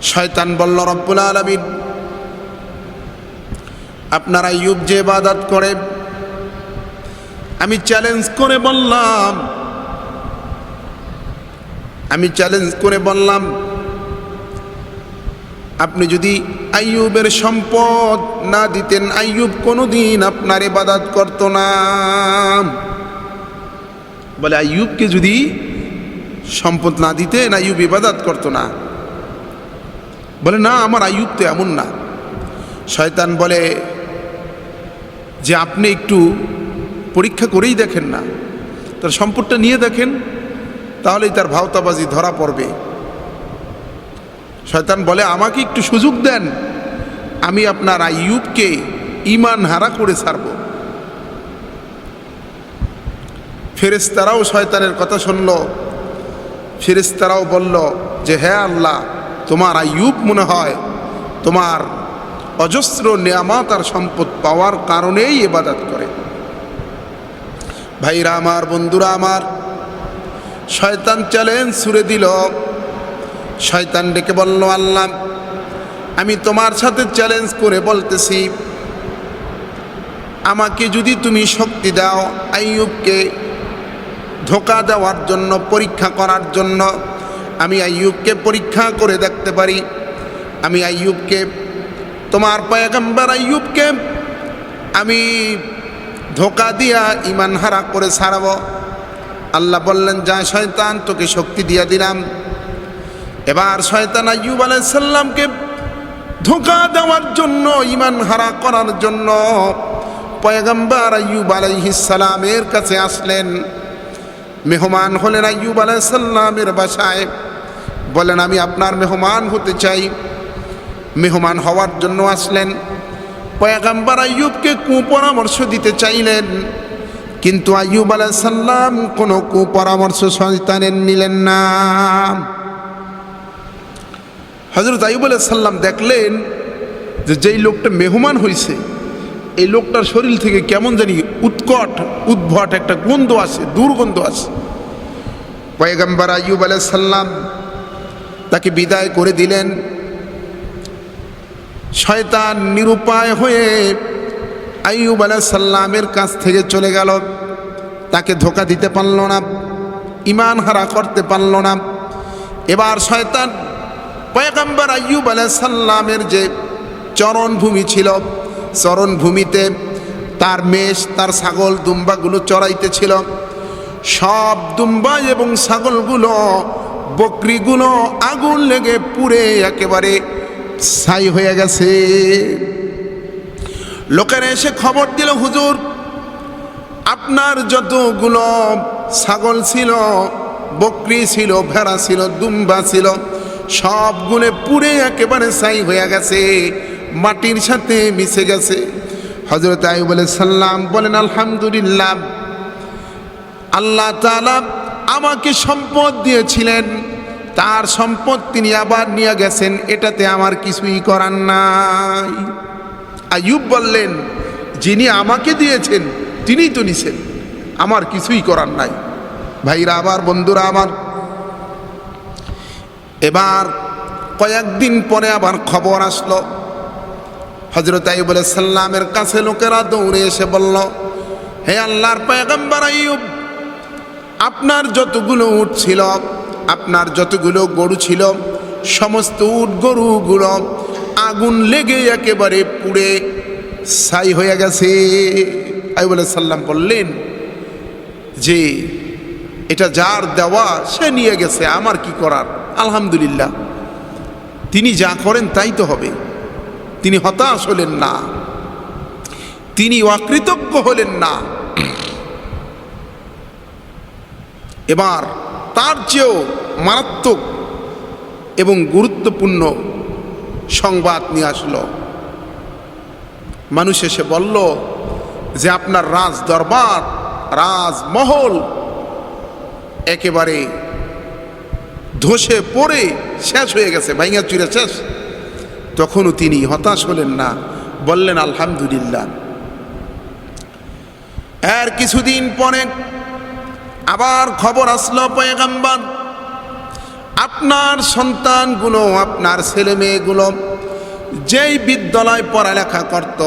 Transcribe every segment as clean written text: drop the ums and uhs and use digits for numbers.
শয়তান বলল, রব্বুল আলামিন, আপনার আইয়ুব যে ইবাদত করে, আমি চ্যালেঞ্জ করে বললাম আপনি যদি আইয়ুবের সম্পদ না দিতেন, আইয়ুব কোনোদিন আপনার ইবাদত করত না। বলে, আইয়ুবকে যদি সম্পদ না দিতেন, আইয়ুব ইবাদত করত না। বলে, না, আমার আইয়ুব তো এমন না। শয়তান বলে যে আপনি একটু পরীক্ষা করেই দেখেন না, তার সম্পদটা নিয়ে দেখেন, তাহলেই তার ভাওতাবাজি ধরা পড়বে। শয়তান বলে, আমাকে একটু সুযোগ দেন, আমি আপনার আইয়ুবকে ঈমান হারা করে ছাড়ব। ফেরেশতারাও শয়তানের কথা শুনল। ফেরেশতারাও বলল যে, হ্যাঁ আল্লাহ, তোমার আইয়ুব মনে হয় তোমার অজস্র নিয়ামত আর সম্পদ পাওয়ার কারণেই ইবাদত করে। ভাইরা আমার, বন্ধুরা আমার, শয়তান চ্যালেঞ্জ ছুড়ে দিল। শয়তান ডেকে বলল, আল্লাহ, আমি তোমার সাথে চ্যালেঞ্জ করে বলতেছি, আমাকে যদি তুমি শক্তি দাও আইয়ুবকে ধোঁকা দেওয়ার জন্য, পরীক্ষা করার জন্য, আমি আইয়ুবকে পরীক্ষা করে দেখতে পারি। আমি আইয়ুবকে, তোমার পয়গম্বর আইয়ুবকে আমি ধোঁকা দিয়া ঈমান হারা করে ছাড়ব। আল্লাহ বললেন, যা শয়তান, তোকে শক্তি দিয়া দিলাম। এবার শয়তান আইয়ুব আলাইহিস সালামকে ধোঁকা দেওয়ার জন্য, ঈমান হারা করার জন্য পয়গম্বর আইয়ুব আলাইহিস সালামের কাছে আসলেন। মেহমান হলেন আইয়ুব আলাইহিস সালামের বাসায়। বলেন, আমি আপনার মেহমান হতে চাই। মেহমান হওয়ার জন্য আসলেন। পয়গম্বর আইয়ুবকে কুপরামর্শ দিতে চাইলেন, কিন্তু আইয়ুব আলাইহিস সালাম কোনো কুপরামর্শ শয়তানের নিলেন না। হযরত আইয়ুব আলাইহিস সালাম দেখলেন যে যেই লোকটা মেহমান হয়েছে, এই লোকটার শরীর থেকে কেমন জানি উৎকট উদ্ভট একটা গন্ধ আসে, দুর্গন্ধ আসে। পয়গম্বর আইয়ুব আলাইহিস সালাম তাকে বিদায় করে দিলেন। শয়তান নিরুপায় হয়ে আইয়ুব আলাইহিস সালামের কাছ থেকে চলে গেল। তাকে ধোঁকা দিতে পারল না, ঈমান হারা করতে পারল না। এবার শয়তান পয়গম্বর আইয়ুব আলাইহিস সালামের যে চরণভূমি ছিল, চরণভূমিতে তার মেষ, তার ছাগল দুম্বাগুলো চড়াইতেছিল। সব দুম্বা এবং ছাগলগুলো, বকরিগুলো আগুন লেগে পুড়ে একেবারে ছাই হয়ে গেছে। লোকেরা এসে খবর দিল, হুজুর, আপনার যতগুলো ছাগল ছিল, বকরি ছিল, ভেড়া ছিল, দুম্বা ছিল, সবগুলো পুড়ে একেবারে ছাই হয়ে গেছে, মাটির সাথে মিশে গেছে। হযরত আইয়ুব আলাইহিস সালাম বলেন, আলহামদুলিল্লাহ, আল্লাহ তাআলা আমাকে সম্পদ দিয়েছিলেন, তার সম্পদ তিনি আবার নিয়ে গেছেন, এটাতে আমার কিছুই করার নাই। আইয়ুব বললেন, যিনি আমাকে দিয়েছেন তিনিই তো নিছেন, আমার কিছুই করার নাই। ভাইরা আমার, বন্ধুরা আমার, এবার কয়েকদিন পরে আবার খবর আসলো। হযরত আইয়ুব আলাইহিস সালামের কাছে লোকেরা দৌড়ে এসে বলল, হে আল্লাহর পয়গম্বর আইয়ুব, আপনার যতগুলো উট ছিল, আপনার যতগুলো গরু ছিল, সমস্ত উট গরুগুলো আগুন লেগে একেবারে পুড়ে ছাই হয়ে গেছে। আইয়ুব আলাইহিস সালাম বললেন যে এটা যার দেওয়া সে নিয়ে গেছে, আমার কি করার। আলহামদুলিল্লাহ, তিনি যা করেন তাই তো হবে। তিনি হতাশ হলেন না, তিনি অকৃতজ্ঞ হলেন না। এবার তার চেয়েও মারাত্মক এবং গুরুত্বপূর্ণ সংবাদ নিয়ে আসলো। মানুষ এসে বলল যে আপনার রাজ দরবার, রাজমহল একেবারে ধসে পড়ে শেষ হয়ে গেছে, ভাইঙা চুরে শেষ। তখনও তিনি হতাশ হলেন না, বললেন আলহামদুলিল্লাহ। এর কিছুদিন পরে আবার খবর আসলো, পয়গম্বর আপনার সন্তানগুলো, আপনার ছেলে মেয়েগুলো যেই বিদ্যালয় পড়ালেখা করত,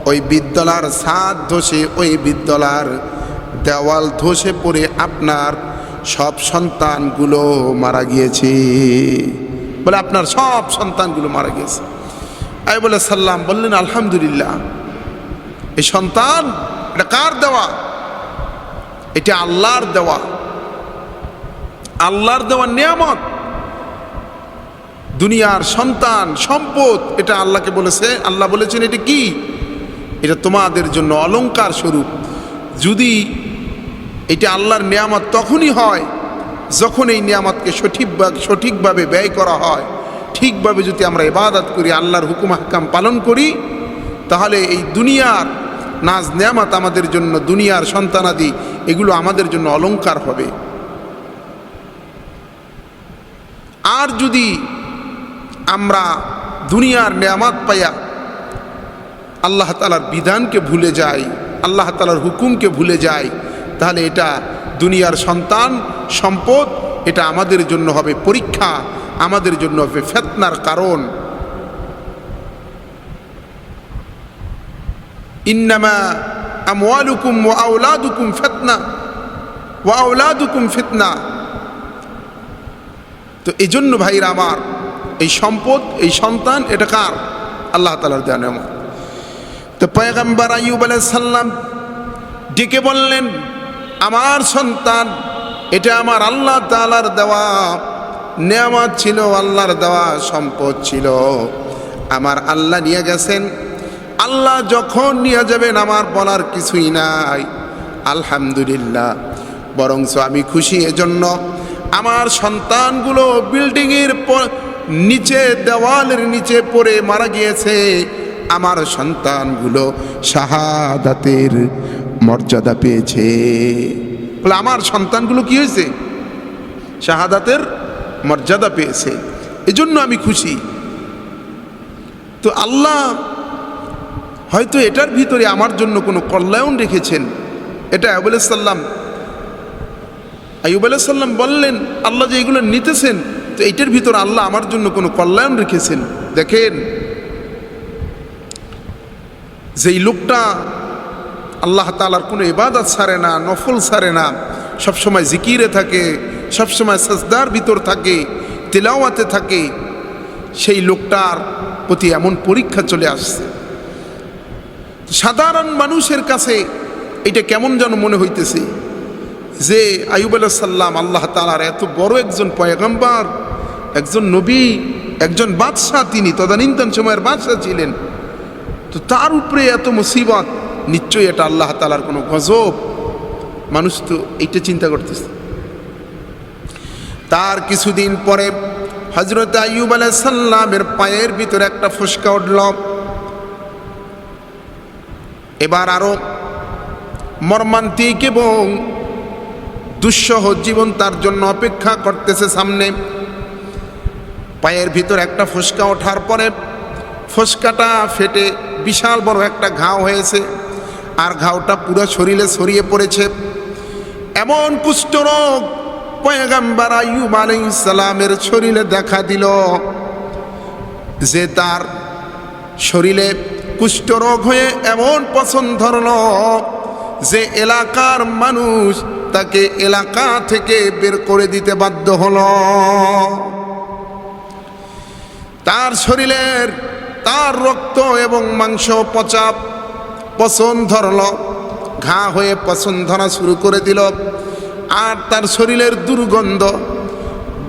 ওই বিদ্যালয়ের ছাদ ধসে, ওই বিদ্যালয়ের দেওয়াল ধসে পড়ে আপনার সব সন্তানগুলো মারা গিয়েছে। বলে আপনার সব সন্তানগুলো মারা গিয়েছে। আই বলে সাল্লাম বললেন আলহামদুলিল্লাহ, এই সন্তান এটা কার দেওয়া? এটা আল্লাহর দেওয়া, আল্লাহর দেওয়া নিয়ামত। দুনিয়ার সন্তান সম্পদ এটা আল্লাহকে বলেছে, আল্লাহ বলেছেন এটা কি? এটা তোমাদের জন্য অলংকার স্বরূপ। যদি এটা আল্লাহর নিয়ামত তখনই হয় যখন এই নিয়ামতকে সঠিকভাবে ব্যয় করা হয়। ঠিকভাবে যদি আমরা ইবাদত করি, আল্লাহর হুকুম হাকাম পালন করি, তাহলে এই দুনিয়ার নাজ নিয়ামত আমাদের জন্য, দুনিয়ার সন্তানাদি এগুলো আমাদের জন্য অলংকার হবে। আর যদি আমরা দুনিয়ার নিয়ামত পাইয়া আল্লাহ তাআলার বিধানকে ভুলে যাই, আল্লাহ তাআলার হুকুমকে ভুলে যাই, তাহলে এটা দুনিয়ার সন্তান সম্পদ, এটা আমাদের জন্য হবে পরীক্ষা, আমাদের জন্য হবে ফিতনার কারণ। ইন্নামা আমওয়ালুকুম ওয়া আওলাদুকুম ফিতনা ওয়া আওলাদুকুম ফিতনা। তো এই জন্য ভাইরা আমার, এই সম্পদ, এই সন্তান এটা কার? আল্লাহ তাআলার দেওয়া নিয়ামত। তো পয়গম্বর আইয়ুব আলাইহিস সালাম ডেকে বললেন, আমার সন্তান এটা আমার আল্লাহ তাআলার দেওয়া নিয়ামত ছিল, আল্লাহর দেওয়া সম্পদ ছিল, আমার আল্লাহ নিয়ে গেছেন। আল্লাহ যখন নিয়ে যাবেন আমার বলার কিছুই নাই। আলহামদুলিল্লাহ, বরঞ্চ আমি খুশি এজন্য আমার সন্তানগুলো বিল্ডিংয়ের নিচে, দেওয়ালের নিচে পড়ে মারা গিয়েছে। আমার সন্তানগুলো শাহাদাতের মর্যাদা পেয়েছে। বলে আমার সন্তানগুলো কি হয়েছে? শাহাদাতের মর্যাদা পেয়েছে, এজন্য আমি খুশি। তো আল্লাহ হয়তো এটার ভিতরে আমার জন্য কোনো কল্যাণ রেখেছেন। এটা আইয়ুব আলাইহিস সালাম বললেন, আল্লাহ যে এগুলো নিতেছেন, তো এটার ভিতরে আল্লাহ আমার জন্য কোনো কল্যাণ রেখেছেন। দেখেন, যেই লোকটা আল্লাহ তাআলার কোনো ইবাদত ছাড়ে না, নফল ছাড়ে না, সবসময় জিকিরে থাকে, সবসময় সাজদার ভিতর থাকে, তিলাওয়াতে থাকে, সেই লোকটার প্রতি এমন পরীক্ষা চলে আসছে। সাধারণ মানুষের কাছে এটা কেমন যেন মনে হইতেছে যে আইয়ুব আলাইহিস সালাম আল্লাহ তাআলার এত বড় একজন পয়গম্বর, একজন নবী, একজন বাদশাহ, তিনি তদানীন্তন সময়ের বাদশাহ ছিলেন, তো তার উপরে এত মুসিবত, নিশ্চয়ই এটা আল্লাহ তাআলার কোনো গজব। মানুষ তো এইটা চিন্তা করতেছে। তার কিছুদিন পরে হযরত আইয়ুব আলাইহিস সালামের পায়ের ভিতরে একটা ফোসকা উঠল। এবার আরো মর্মান্তিক এবং দুঃসহ জীবন তার জন্য অপেক্ষা করতেছে সামনে। পায়ের ভিতর একটা ফোসকা ওঠার পরে ফোসকাটা ফেটে বিশাল বড় একটা ঘাও হয়েছে, আর ঘাওটা পুরো শরীরে ছড়িয়ে পড়েছে। এমন কুষ্ঠরোগ পয়গম্বর আইয়ুব আলাইহিস সালামের শরীরে দেখা দিল যে তার শরীরে কুষ্ঠরোগ হয়ে এমন পছন্দ ধরল যে এলাকার মানুষ তাকে এলাকা থেকে বের করে দিতে বাধ্য হলো। তার শরীরের, তার রক্ত এবং মাংস পচা পছন্দ ধরল, ঘা হয়ে পছন্দ ধরা শুরু করে দিল। আর তার শরীরের দুর্গন্ধ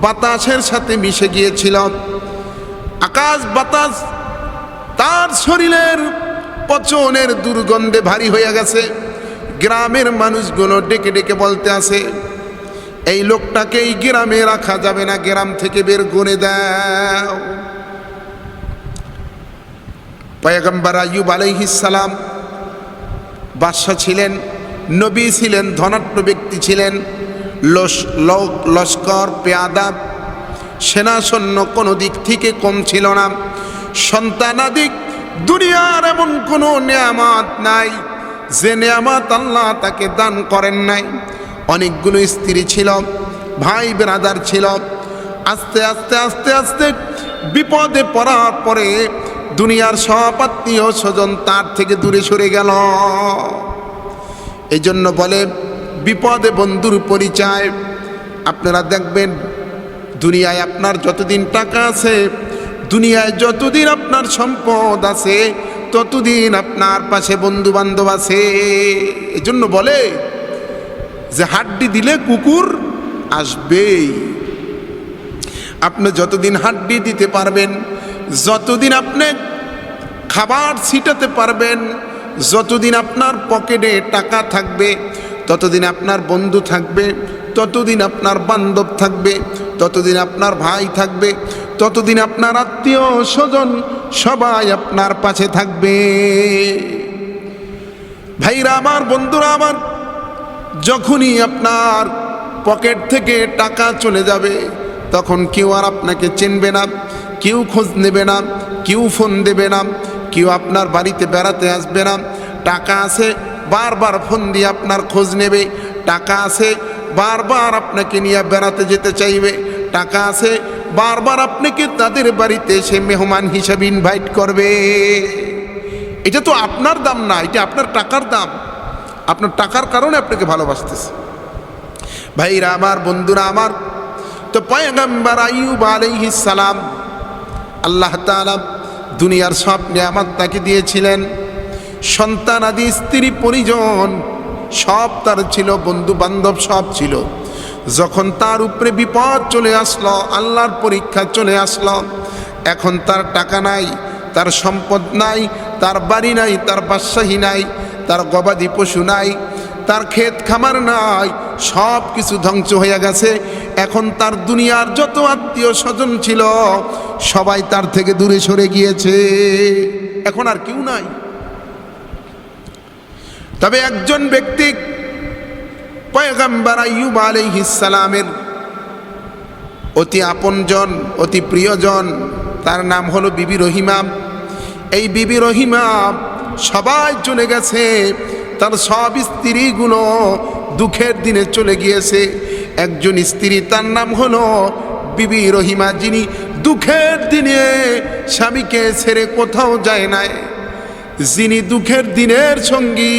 বাতাসের সাথে মিশে গিয়েছিল। আকাশ বাতাস তার শরীরের পচনের দুর্গন্ধে ভারী হয়ে গেছে। গ্রামের মানুষগুলো ডেকে ডেকে বলতে আছে, এই লোকটাকে এই গ্রামে রাখা যাবে না, গ্রাম থেকে বের করে দাও। পয়গম্বর আইয়ুব আলাইহিস সালাম বাদশাহ ছিলেন, নবী ছিলেন, ধনাঢ্য ব্যক্তি ছিলেন, লস্কর, পেয়াদা, সেনা সৈন্য কোনো দিক থেকে কম ছিল না। সন্তানাদিক দুনিয়ার এমন কোনো নিয়ামত নাই যে নিয়ামত আল্লাহ তাকে দান করেন নাই। অনেকগুলো স্ত্রী ছিল, ভাই ব্রাদার ছিল, আস্তে আস্তে আস্তে আস্তে বিপদে পড়ার পরে দুনিয়ার সব আত্মীয় স্বজন তার থেকে দূরে সরে গেল। এই জন্য বলে বিপদে বন্ধুর পরিচয়। আপনারা দেখবেন দুনিয়ায় আপনার যতদিন টাকা আছে, দুনিয়ায় যতদিন আপনার সম্পদ আছে, ততদিন আপনার পাশে বন্ধু বান্ধব আছে। এই জন্য বলে যে হাড্ডি দিলে কুকুর আসবেই। আপনি যতদিন হাড্ডি দিতে পারবেন, যতদিন আপনি খাবার ছিটাতে পারবেন, যতদিন আপনার পকেটে টাকা থাকবে, ততদিন আপনার বন্ধু থাকবে, ততদিন আপনার বান্ধব থাকবে, ততদিন আপনার ভাই থাকবে, ততদিন আপনার আত্মীয় স্বজন সবাই আপনার পাশে থাকবে। ভাইরা আমার, বন্ধুরা আমার, যখনই আপনার পকেট থেকে টাকা চলে যাবে তখন কেউ আর আপনাকে চিনবে না, কেউ খোঁজ নেবে না, কেউ ফোন দেবে না, কেউ আপনার বাড়িতে বেড়াতে আসবে না। টাকা আছে বারবার ফোন দিয়ে আপনার খোঁজ নেবে, টাকা আছে বারবার আপনাকে নিয়ে বেড়াতে যেতে চাইবে, টাকা আছে বারবার আপনাকে তাদের বাড়িতে এসে মেহমান হিসাবে ইনভাইট করবে। এটা তো আপনার দাম না, এটা আপনার টাকার দাম। আপনার টাকার কারণে আপনাকে ভালোবাসতেছে। ভাইরা আমার, বন্ধুরা আমার, তো পয়গম্বর আইয়ুব আলাইহিস সালাম, আল্লাহ তাআলা দুনিয়ার সব নিয়ামত তাকে দিয়েছিলেন, সন্তান আদি, স্ত্রী পরিজন সব তার ছিল, বন্ধু বান্ধব সব ছিল। যখন তার উপরে বিপদ চলে আসলো, আল্লাহর পরীক্ষা চলে আসলো, এখন তার টাকা নাই, তার সম্পদ নাই, তার বাড়ি নাই, তার বাদশাহী নাই, তার গবাদি পশু নাই, তার ক্ষেত খামার নাই, সব কিছু ধ্বংস হয়ে গেছে। এখন তার দুনিয়ার যত আত্মীয় স্বজন ছিল সবাই তার থেকে দূরে সরে গিয়েছে, এখন আর কেউ নাই। তবে একজন ব্যক্তি পয়গম্বর আইয়ুব আলাইহিস সালামের অতি আপনজন, অতি প্রিয়জন, তার নাম হলো বিবি রহিমা। এই বিবি রহিমা সবাই চলে গেছে, তার সব স্ত্রীগুলো দুঃখের দিনে চলে গিয়েছে। একজন স্ত্রী, তার নাম হলো বিবি রহিমা, যিনি দুঃখের দিনে স্বামীকে ছেড়ে কোথাও যায় নাই, যিনি দুঃখের দিনের সঙ্গী,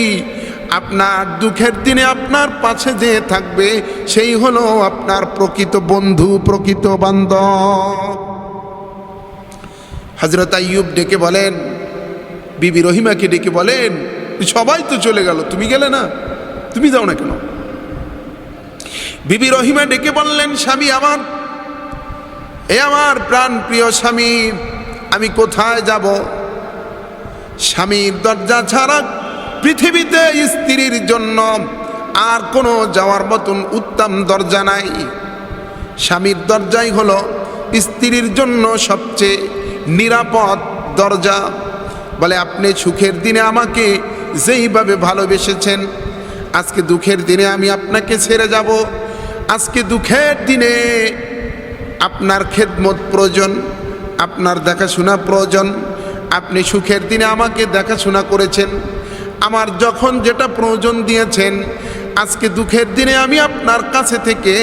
আপনার দুঃখের দিনে আপনার পাশে যে থাকবে সেই হলো আপনার প্রকৃত বন্ধু, প্রকৃত বান্ধব। হযরত আইয়ুব ডেকে বলেন, বিবি রহিমাকে ডেকে বলেন, সবাই তো চলে গেল, তুমি গেলে না, তুমি যাও না কেন? বিবি রহিমা ডেকে বললেন, স্বামী আমার, এ আমার প্রাণ প্রিয় স্বামী, আমি কোথায় যাব? স্বামীর দরজা ছাড়া পৃথিবীতে স্ত্রীর জন্য আর কোনো যাওয়ার মতন উত্তম দরজা নাই। স্বামীর দরজাই হলো স্ত্রীর জন্য সবচেয়ে নিরাপদ দরজা। বলে, আপনি সুখের দিনে আমাকে যেইভাবে ভালোবেসেছেন, আজকে দুঃখের দিনে আমি আপনাকে ছেড়ে যাব। আজকে দুঃখের দিনে আপনার খেদমত প্রয়োজন, আপনার দেখাশোনা প্রয়োজন। আপনি সুখের দিনে আমাকে দেখাশোনা করেছেন, আমার যখন যেটা প্রয়োজন দিয়েছেন, আজকে দুঃখের দিনে আমি আপনার কাছে থেকে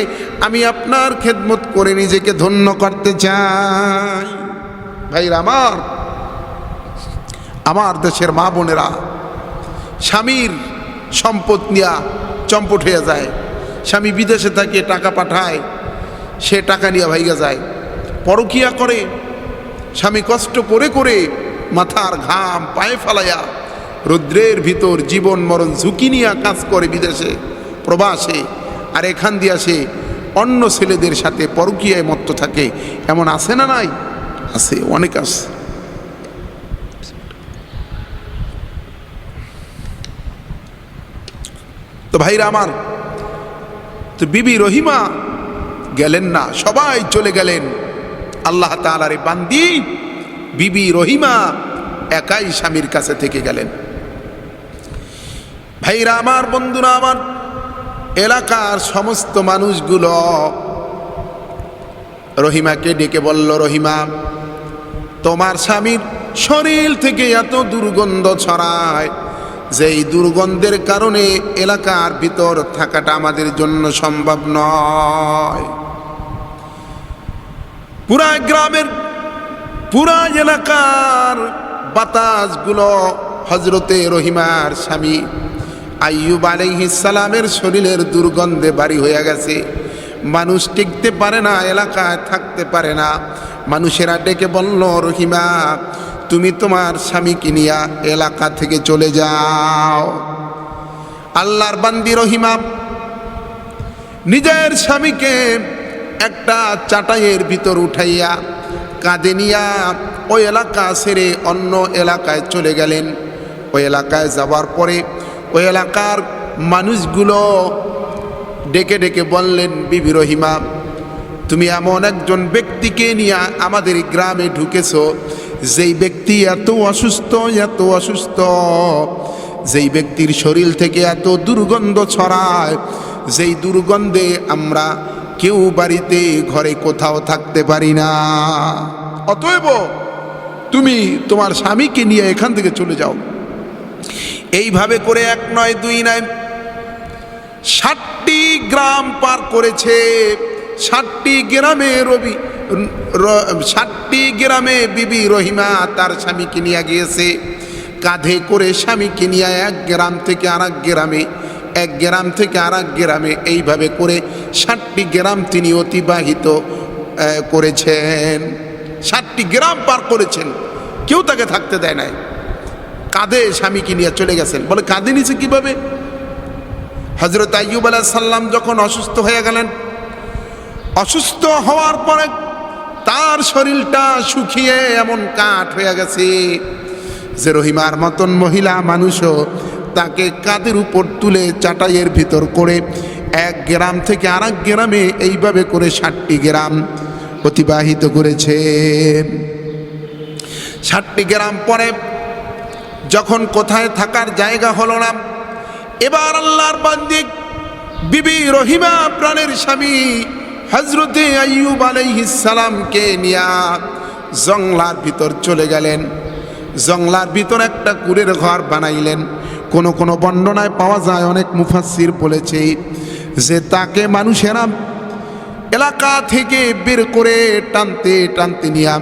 আমি আপনার খেদমত করে নিজেকে ধন্য করতে চাই। ভাইরা আমার, আমার দেশের মা বোনেরা, স্বামীর সম্পদ নিয়ে চম্পট হয়ে যায়। স্বামী বিদেশে থাকে, টাকা পাঠায়, সে টাকা নিয়ে ভাইগা যায়, পরকিয়া করে। স্বামী কষ্ট করে করে মাথার ঘাম পায়ে ফালাইয়া রৌদ্রের ভিতর জীবন মরণ ঝুঁকি নিয়ে কাজ করে বিদেশে, প্রবাসে, আর এখান দিয়া সে অন্য ছেলেদের সাথে পরকীয়ায় মত্ত থাকে। এমন আছে না নাই? আছে, অনেক আছে। তো ভাইরা আমার, তো বিবি রহিমা গেলেন না, সবাই চলে গেলেন। আল্লাহ তাআলার বান্দি বিবি রহিমা একাই স্বামীর কাছে থেকে গেলেন। ভাইরা আমার, বন্ধুরা আমার, এলাকার সমস্ত মানুষগুলো রহিমাকে ডেকে বলল, রহিমা, তোমার স্বামীর শরীর থেকে এত দুর্গন্ধ ছড়ায়, যেই দুর্গন্ধের কারণে এলাকার ভিতর থাকাটা আমাদের জন্য সম্ভব নয়। পুরা গ্রামের পুরা এলাকার বাতাসগুলো হজরতে রহিমার স্বামী আইয়ুব আলাইহিস সালামের শরীরের দুর্গন্ধে বাড়ি হয়ে গেছে। মানুষ টিকতে পারে না, এলাকায় থাকতে পারে না। মানুষেরা ডেকে বলল, রহিমা তুমি তোমার স্বামীকে নিয়ে এলাকা থেকে চলে যাও। আল্লাহর বান্দি রহিমা নিজের স্বামীকে একটা চাটাইয়ের ভিতর উঠাইয়া কাঁধে নিয়া ওই এলাকা ছেড়ে অন্য এলাকায় চলে গেলেন। ওই এলাকায় যাওয়ার পরে ওই এলাকার মানুষগুলো ডেকে ডেকে বললেন, বিবি রহিমা তুমি এমন একজন ব্যক্তিকে নিয়ে আমাদের গ্রামে ঢুকেছো, যেই ব্যক্তি এত অসুস্থ, যেই ব্যক্তির শরীর থেকে এত দুর্গন্ধ ছড়ায়, যেই দুর্গন্ধে আমরা কেউ বাড়িতে ঘরে কোথাও থাকতে পারি না। অতএব তুমি তোমার স্বামীকে নিয়ে এখান থেকে চলে যাও। এইভাবে করে এক নয় দুই নয় 60টি গ্রাম পার করেছে। 60টি গ্রামে বিবি রহিমা তার স্বামীকে নিয়ে গিয়েছে। কাঁধে করে স্বামীকে নিয়ে এক গ্রাম থেকে আরেক গ্রামে, এক গ্রাম থেকে আরেক গ্রামে, এইভাবে করে 60টি গ্রাম তিনি অতিবাহিত করেছেন। 60টি গ্রাম পার করেছেন, কেউ তাকে থাকতে দেয় নাই। কাঁধে স্বামীকে নিয়ে চলে গেছেন। বলে কাঁধে নিয়েছে কিভাবে? হযরত আইয়ুব আলাইহিস সালাম যখন অসুস্থ হয়ে গেলেন, অসুস্থ হওয়ার পরে তার শরীরটা শুকিয়ে এমন কাঠ হয়ে গেছে যে রহিমার মতন মহিলা মানুষও তাকে কাঁধের উপর তুলে চাটাইয়ের ভিতর করে এক গ্রাম থেকে আরেক গ্রামে এইভাবে করে 60টি গ্রাম অতিবাহিত করেছে। 60টি গ্রাম পরে যখন কোথায় থাকার জায়গা হলো না, এবার আল্লাহর বান্দি বিবি রহিমা প্রাণের স্বামী হযরতে আইয়ুব আলাইহিস সালামকে নিয়া জঙ্গলার ভিতর চলে গেলেন। জঙ্গলার ভিতর একটা কুড়ের ঘর বানাইলেন। কোন কোন বর্ণনায় পাওয়া যায়, অনেক মুফাসসির বলেছে যে তাকে মানুষেরা এলাকা থেকে বের করে টানতে টানতে নিয়া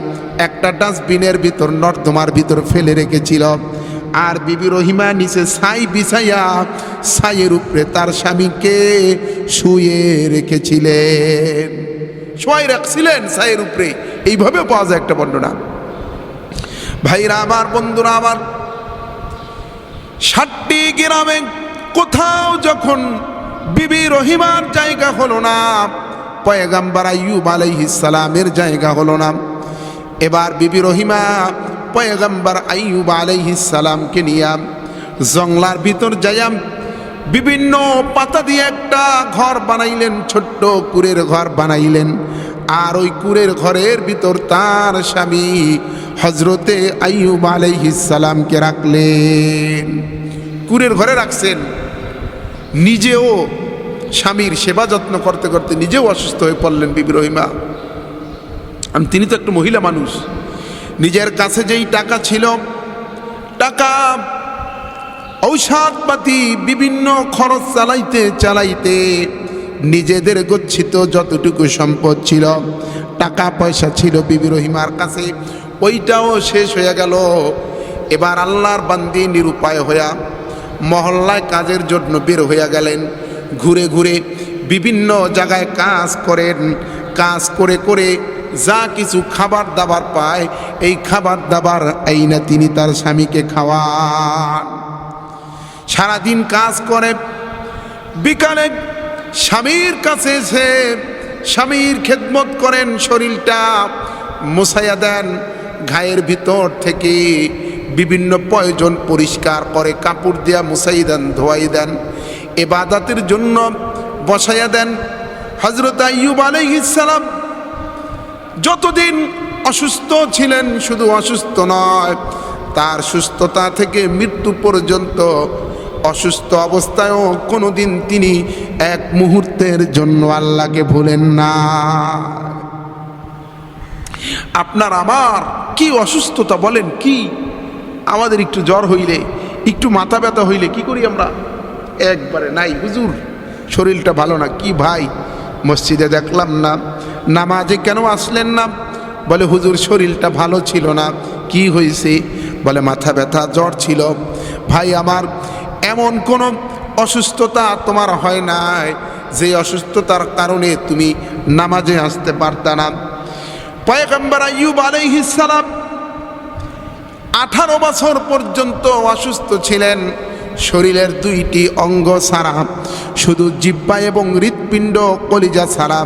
একটা ডাস্টবিনের ভিতর, নর্দমার ভিতর ফেলে রেখেছিল। আর বিবি রহিমা নিচে ছাই বিছাইয়া ছাইয়ের উপরে তার স্বামীকে শুয়ে রেখেছিলেন, শোয়াই রাখছিলেন ছাইয়ের উপরে। এইভাবে পাওয়া যায় একটা বর্ণনা। ভাইরা আমার, বন্ধুরা আমার, 60টি গ্রামে কোথাও যখন বিবি রহিমার জায়গা হলো না, পয়গম্বর আইয়ুব আলাইহিস সালামের জায়গা হলো না, এবার বিবি রহিমা পয়গম্বর আইয়ুব আলাইহিস সালামকে নিয়ে জঙ্গলার ভিতর যাইয়া বিভিন্ন পাতা দিয়ে একটা ঘর বানাইলেন, ছোট্ট কুড়ের ঘর বানাইলেন। আর ওই কুড়ের ঘরের ভিতর তার স্বামী হযরতে আইয়ুব আলাইহিস সালামকে রাখলেন। কুড়ের ঘরে রাখছেন। নিজেও স্বামীর সেবা যত্ন করতে করতে নিজেও অসুস্থ হয়ে পড়লেন বিবি রহিমা। তিনি তো একটা মহিলা মানুষ, নিজের কাছে যেই টাকা ছিল, টাকা ঔষধপাতি বিভিন্ন খরচ চালাইতে নিজেদের গচ্ছিত যতটুকু সম্পদ ছিল, টাকা পয়সা ছিল বিবি রহিমার কাছে, ওইটাও শেষ হয়ে গেল। এবার আল্লাহর বান্দি নিরুপায় হইয়া মহল্লায় কাজের জন্য বের হইয়া গেলেন। ঘুরে ঘুরে বিভিন্ন জায়গায় কাজ করেন। কাজ করে করে যা কিছু খাবার দাবার পায়, এই খাবার দাবার আইনা তিনি তার স্বামীকে খাওয়ান। সারাদিন কাজ করে, বিকালে স্বামীর কাছে এসে স্বামীর খেদমত করেন, শরীরটা মুছাইয়া দেন, গায়ের ভিতর থেকে বিভিন্ন প্রয়োজন পরিষ্কার করে কাপড় দিয়া মুছাই দেন, ধোয়াই দেন, ইবাদতের জন্য বসাইয়া দেন। হযরত আইয়ুব আলাইহিস সালাম যতদিন অসুস্থ ছিলেন, শুধু অসুস্থ নয়, তার সুস্থতা থেকে মৃত্যু পর্যন্ত অসুস্থ অবস্থায়ও কোনোদিন তিনি এক মুহূর্তের জন্য আল্লাহকে ভুলেন না। আপনার আমার কি অসুস্থতা বলেন, কি আমাদের একটু জ্বর হইলে, একটু মাথা ব্যথা হইলে কি করি আমরা? একবারে নাই হুজুর, শরীরটা ভালো না, কি ভাই মসজিদে দেখলাম না, নামাজে কেন আসলেন না, বলে হুজুর শরীরটা ভালো ছিল না। কি হয়েছে? বলে মাথা ব্যথা, জ্বর ছিল। ভাই আমার, এমন কোনো অসুস্থতা তোমার হয় নাই যে অসুস্থতার কারণে তুমি নামাজে আসতে পারতা না? পয়গম্বর আইয়ুব আলাইহিস সালাম 18 বছর পর্যন্ত অসুস্থ ছিলেন। শরীরের 2টি অঙ্গ ছাড়া, শুধু জিহ্বা এবং হৃৎপিণ্ড কলিজা ছাড়া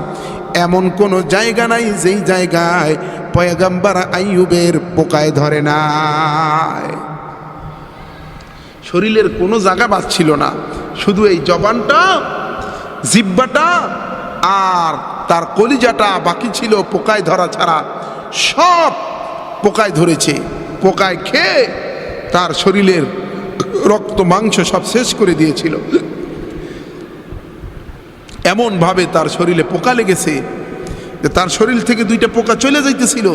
এমন কোনো জায়গা নাই যেই জায়গায় পয়গম্বর আইয়ুবের পোকায় ধরে নাই। শরীরের কোনো জায়গা বাদ ছিল না, শুধু এই জবানটা, জিহ্বাটা আর তার কলিজাটা বাকি ছিল পোকায় ধরা ছাড়া। সব পোকায় ধরেছে। পোকায় খেয়ে তার শরীরের রক্ত মাংস সব শেষ করে দিয়েছিল। এমনভাবে তার শরীরে পোকা লেগেছে যে তার শরীর থেকে 2টা পোকা চলে যাইতেছিল।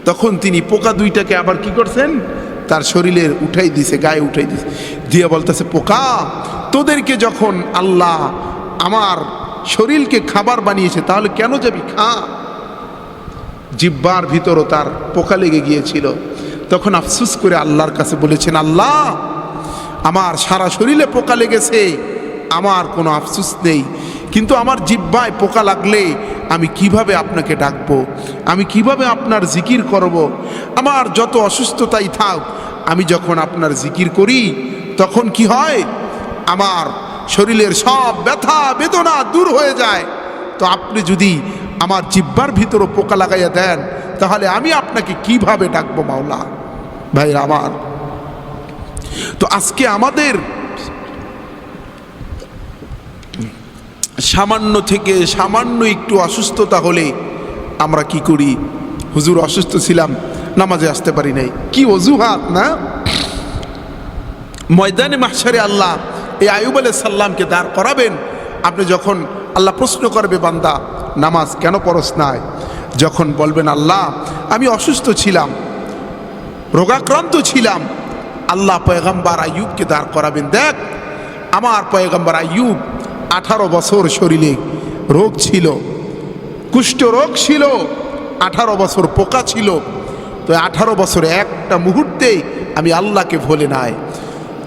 তখন তিনি পোকা 2টাকে আবার কি করছেন, তার শরীরের উঠাই দিছে, গায়ে উঠাই দিছে, দিয়ে বলতেছে, পোকা, তোদেরকে যখন আল্লাহ আমার শরীরকে খাবার বানিয়েছে তাহলে কেন যাবি, খা। জিহ্বার ভিতরও তার পোকা লেগে গিয়েছিল। তখন আফসোস করে আল্লাহর কাছে বলেছেন, আল্লাহ, আমার সারা শরীরে পোকা লেগেছে, আমার কোনো আফসোস নেই, কিন্তু আমার জিহ্বায় পোকা লাগলে আমি কিভাবে আপনাকে ডাকবো, আমি কিভাবে আপনার জিকির করব। আমার যত অসুস্থতাই থাক, আমি যখন আপনার জিকির করি তখন কি হয়, আমার শরীরের সব ব্যথা বেদনা দূর হয়ে যায়। তো আপনি যদি আমার জিহ্বার ভিতরও পোকা লাগাইয়া দেন তাহলে আমি আপনাকে কিভাবে ডাকবো মাওলা। ভাই আমার, তো আজকে আমাদের সামান্য থেকে সামান্য একটু অসুস্থতা হলে আমরা কি করি, হুজুর অসুস্থ ছিলাম, নামাজে আসতে পারি নাই, কি অজুহাত না। ময়দানে মাহশারে আল্লাহ এই আইয়ুব আলাইহিস সালামকে দাঁড় করাবেন। আপনি যখন আল্লাহ প্রশ্ন করবে, বান্দা নামাজ কেন পড়স নাই, যখন বলবেন আল্লাহ আমি অসুস্থ ছিলাম, রোগাক্রান্ত ছিলাম, আল্লাহ পয়গম্বর আইয়ুবকে দাঁড় করাবেন। দেখ, আমার পয়গম্বর আইয়ুব 18 বছর শরীরে রোগ ছিল, কুষ্ঠ রোগ ছিল, 18 বছর পোকা ছিল। তো 18 বছরে একটা মুহূর্তে আমি আল্লাহকে ভুলে নাই।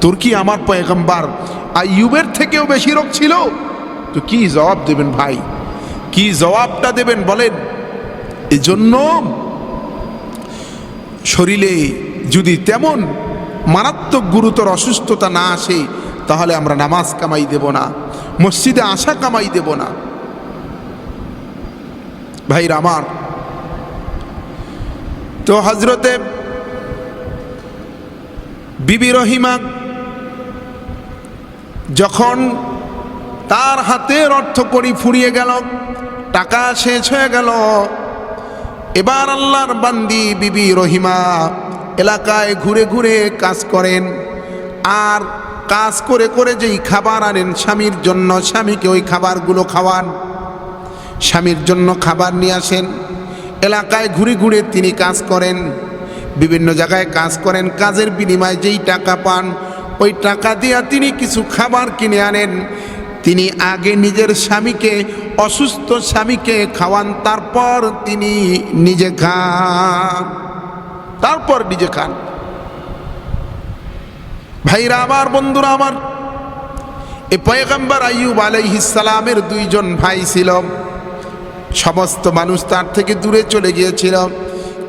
তোর কি আমার পয়গম্বর আইয়ুবের থেকেও বেশি রোগ ছিল? তো কি জবাব দেবেন ভাই, কি জবাবটা দেবেন বলেন? এজন্য শরীরে যদি তেমন মারাত্মক গুরুতর অসুস্থতা না আসে তাহলে আমরা নামাজ কামাই দেব না, মসজিদে আসা কামাই দেব না। ভাইরা আমার, তো হযরতে বিবি রহিমা যখন তার হাতের অর্থকড়ি ফুরিয়ে গেল, টাকা শেষ হয়ে গেল, এবার আল্লাহর বান্দি বিবি রহিমা এলাকায় ঘুরে ঘুরে কাজ করেন। আর কাজ করে করে যেই খাবার আনেন স্বামীর জন্য, স্বামীকে ওই খাবারগুলো খাওয়ান, স্বামীর জন্য খাবার নিয়ে আসেন। এলাকায় ঘুরে ঘুরে তিনি কাজ করেন, বিভিন্ন জায়গায় কাজ করেন। কাজের বিনিময়ে যেই টাকা পান ওই টাকা দিয়ে তিনি কিছু খাবার কিনে আনেন। তিনি আগে নিজের স্বামীকে, অসুস্থ স্বামীকে খাওয়ান, তারপর তিনি নিজে খান, তারপর নিজে খান। ভাইরা আমার, বন্ধুরা আমার, এই পয়গম্বর আইয়ুব আলাইহিস সালামের 2জন ভাই ছিল। সমস্ত মানুষ তার থেকে দূরে চলে গিয়েছিল,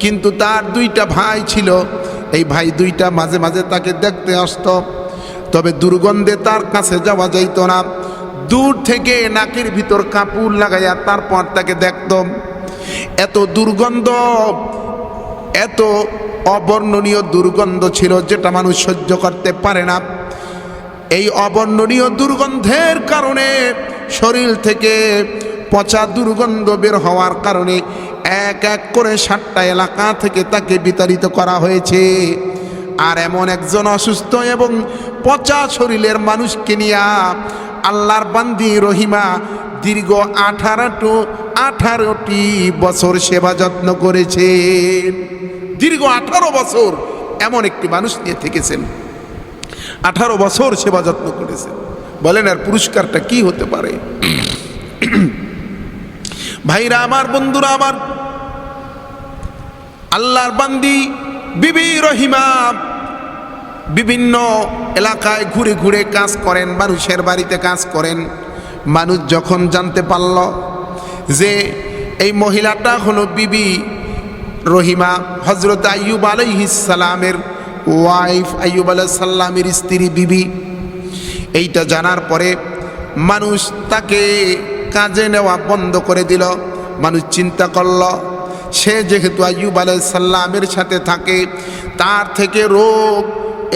কিন্তু তার 2টা ভাই ছিল। এই ভাই 2টা মাঝে মাঝে তাকে দেখতে আসতো, তবে দুর্গন্ধে তার কাছে যাওয়া যাইত না। দূর থেকে নাকের ভিতর কাপড় লাগাইয়া তারপর তাকে দেখতাম। এত দুর্গন্ধ, এত অবর্ণনীয় দুর্গন্ধ ছিল যেটা মানুষ সহ্য করতে পারে না। এই অবর্ণনীয় দুর্গন্ধের কারণে, শরীর থেকে পচা দুর্গন্ধ বের হওয়ার কারণে এক এক করে 7টা এলাকা থেকে তাকে বিতাড়িত করা হয়েছে। আর এমন একজন অসুস্থ এবং পচা শরীরের মানুষকে নিয়ে আল্লাহর বান্দি রহিমা দীর্ঘ 18টি বছর সেবা যত্ন করেছে। দীর্ঘ 18 বছর এমন একটি মানুষ নিয়ে থেকেছেন, 18 বছর সেবা যত্ন করেছেন। বলেন আর পুরস্কারটা কি হতে পারে? ভাইরা আমার, বন্ধুরা আমার, আল্লাহর বান্দি বিবি রহিমা বিভিন্ন এলাকায় ঘুরে ঘুরে কাজ করেন, মানুষের বাড়িতে কাজ করেন। মানুষ যখন জানতে পারল যে এই মহিলাটা হলো বিবি রহিমা, হযরত আইয়ুব আলাইহিস সালামের ওয়াইফ, আইয়ুব আলাইহিস সালামের স্ত্রী বিবি, এইটা জানার পরে মানুষ তাকে কাজে নেওয়া বন্ধ করে দিল। মানুষ চিন্তা করল সে যেহেতু আইয়ুব আলাইহিস সালামের সাথে থাকে, তার থেকে রোগ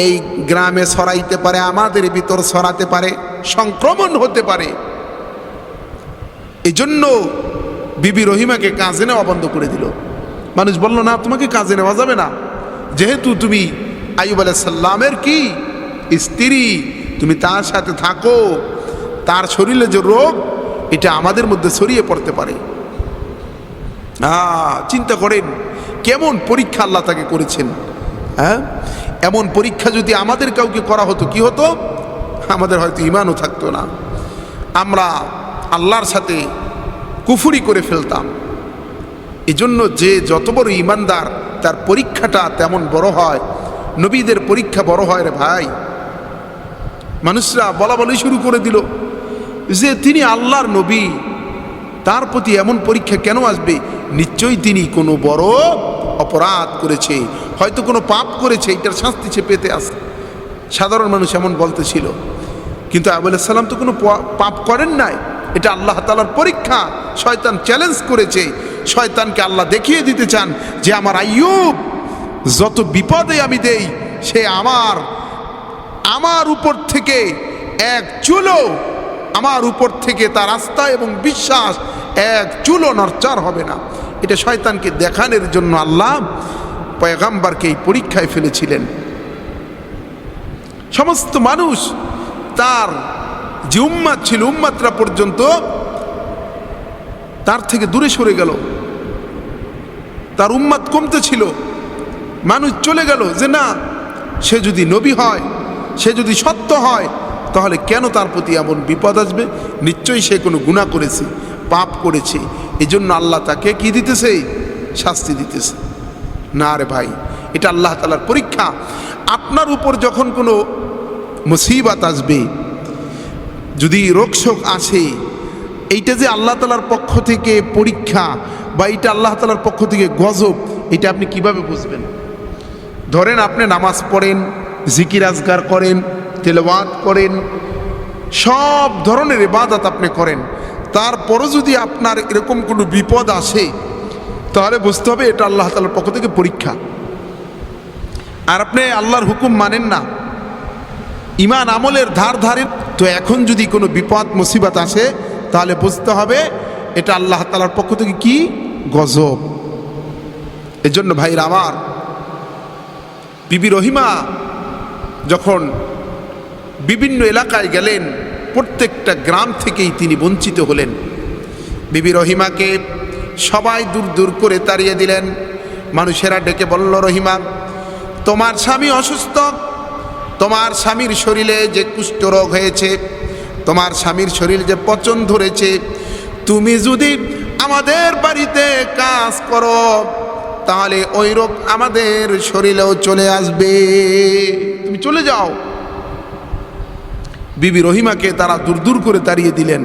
এই গ্রামে ছড়াইতে পারে, আমাদের ভিতর ছড়াতে পারে, সংক্রমণ হতে পারে। এই জন্য বিবি রহিমাকে কাজে নেওয়া বন্ধ করে দিল। মানুষ বলল না, তোমাকে কাজে নেওয়া যাবে না, যেহেতু তুমি আইয়ুব আলাইহিস সালামের কি স্ত্রী, তুমি তার সাথে থাকো, তার শরীরে যে রোগ এটা আমাদের মধ্যে ছড়িয়ে পড়তে পারে। চিন্তা করেন কেমন পরীক্ষা আল্লাহ তাকে করেছেন। হ্যাঁ, এমন পরীক্ষা যদি আমাদের কাউকে করা হতো কি হতো? আমাদের হয়তো ঈমানও থাকতো না, আমরা আল্লাহর সাথে কুফরি করে ফেলতাম। এজন্য যে যত বড় ঈমানদার তার পরীক্ষাটা তেমন বড় হয়। নবীদের পরীক্ষা বড় হয় রে ভাই। মানুষরা বলা বলি শুরু করে দিল যে তিনি আল্লাহর নবী, তার প্রতি এমন পরীক্ষা কেন আসবে? নিশ্চয়ই তিনি কোনো বড় অপরাধ করেছে, হয়তো কোনো পাপ করেছে, এটার শাস্তি সে পেতে আসে। সাধারণ মানুষ এমন বলতেছিল, কিন্তু আইয়ুব আলাইহিস সালাম তো কোনো পাপ করেন নাই, এটা আল্লাহ তাআলার পরীক্ষা। শয়তান চ্যালেঞ্জ করেছে, শয়তানকে আল্লাহ দেখিয়ে দিতে চান যে আমার আইয়ুব যত বিপদে আমি দেই, সে আমার উপর থেকে এক চুলো, আমার উপর থেকে তার আস্থা এবং বিশ্বাস এক চুলো নড়চড় হবে না। এটা শয়তানকে দেখানোর জন্য আল্লাহ পয়গম্বরকে এই পরীক্ষায় ফেলেছিলেন। সমস্ত মানুষ তার যে উম্মাত ছিল, উম্মাতরা পর্যন্ত তার থেকে দূরে সরে গেল, তার উম্মাত কমতে ছিল। মানুষ চলে গেল যে না, সে যদি নবী হয়, সে যদি সত্য হয়, তাহলে কেন তার প্রতি এমন বিপদ আসবে? নিশ্চয়ই সে কোনো গুনাহ করেছে, পাপ করেছে, এই জন্য আল্লাহ তাকে কি দিতেছে? শাস্তি দিতেছে। না রে ভাই, এটা আল্লাহ তাআলার পরীক্ষা। আপনার উপর যখন কোনো মুসিবত আসবে, যদি রোগশোক আসে, এইটা যে আল্লাহ তাআলার পক্ষ থেকে পরীক্ষা বা এটা আল্লাহ তাআলার পক্ষ থেকে গজব, এটা আপনি কিভাবে বুঝবেন? ধরেন আপনি নামাজ পড়েন, জিকির আজকার করেন, তেলাওয়াত করেন, সব ধরনের ইবাদত আপনি করেন, তারপরও যদি আপনার এরকম কোনো বিপদ আসে, তাহলে বুঝতে হবে এটা আল্লাহ তাআলার পক্ষ থেকে পরীক্ষা। আর আপনি আল্লাহর হুকুম মানেন না, ঈমান আমলের ধার ধারেন, তো এখন যদি কোনো বিপদ মুসিবত আসে, তাহলে বুঝতে হবে এটা আল্লাহ তাআলার পক্ষ থেকে কি? গজব। এজন্য ভাইরা আমার, বিবি রহিমা যখন বিভিন্ন এলাকায় গেলেন, প্রত্যেকটা গ্রাম থেকেই তিনি বঞ্চিত হলেন। বিবি রহিমাকে সবাই দূর দূর করে তাড়িয়ে দিলেন। মানুষেরা ডেকে বলল, রহিমা, তোমার স্বামী অসুস্থ, তোমার স্বামীর শরীরে যে কুষ্ঠরোগ হয়েছে, তোমার স্বামীর শরীরে যে পচন ধরেছে, তুমি যদি আমাদের বাড়িতে কাজ করো, তাহলে ওই রোগ আমাদের শরীরেও চলে আসবে, তুমি চলে যাও। বিবি রহিমাকে তারা দূর দূর করে তাড়িয়ে দিলেন।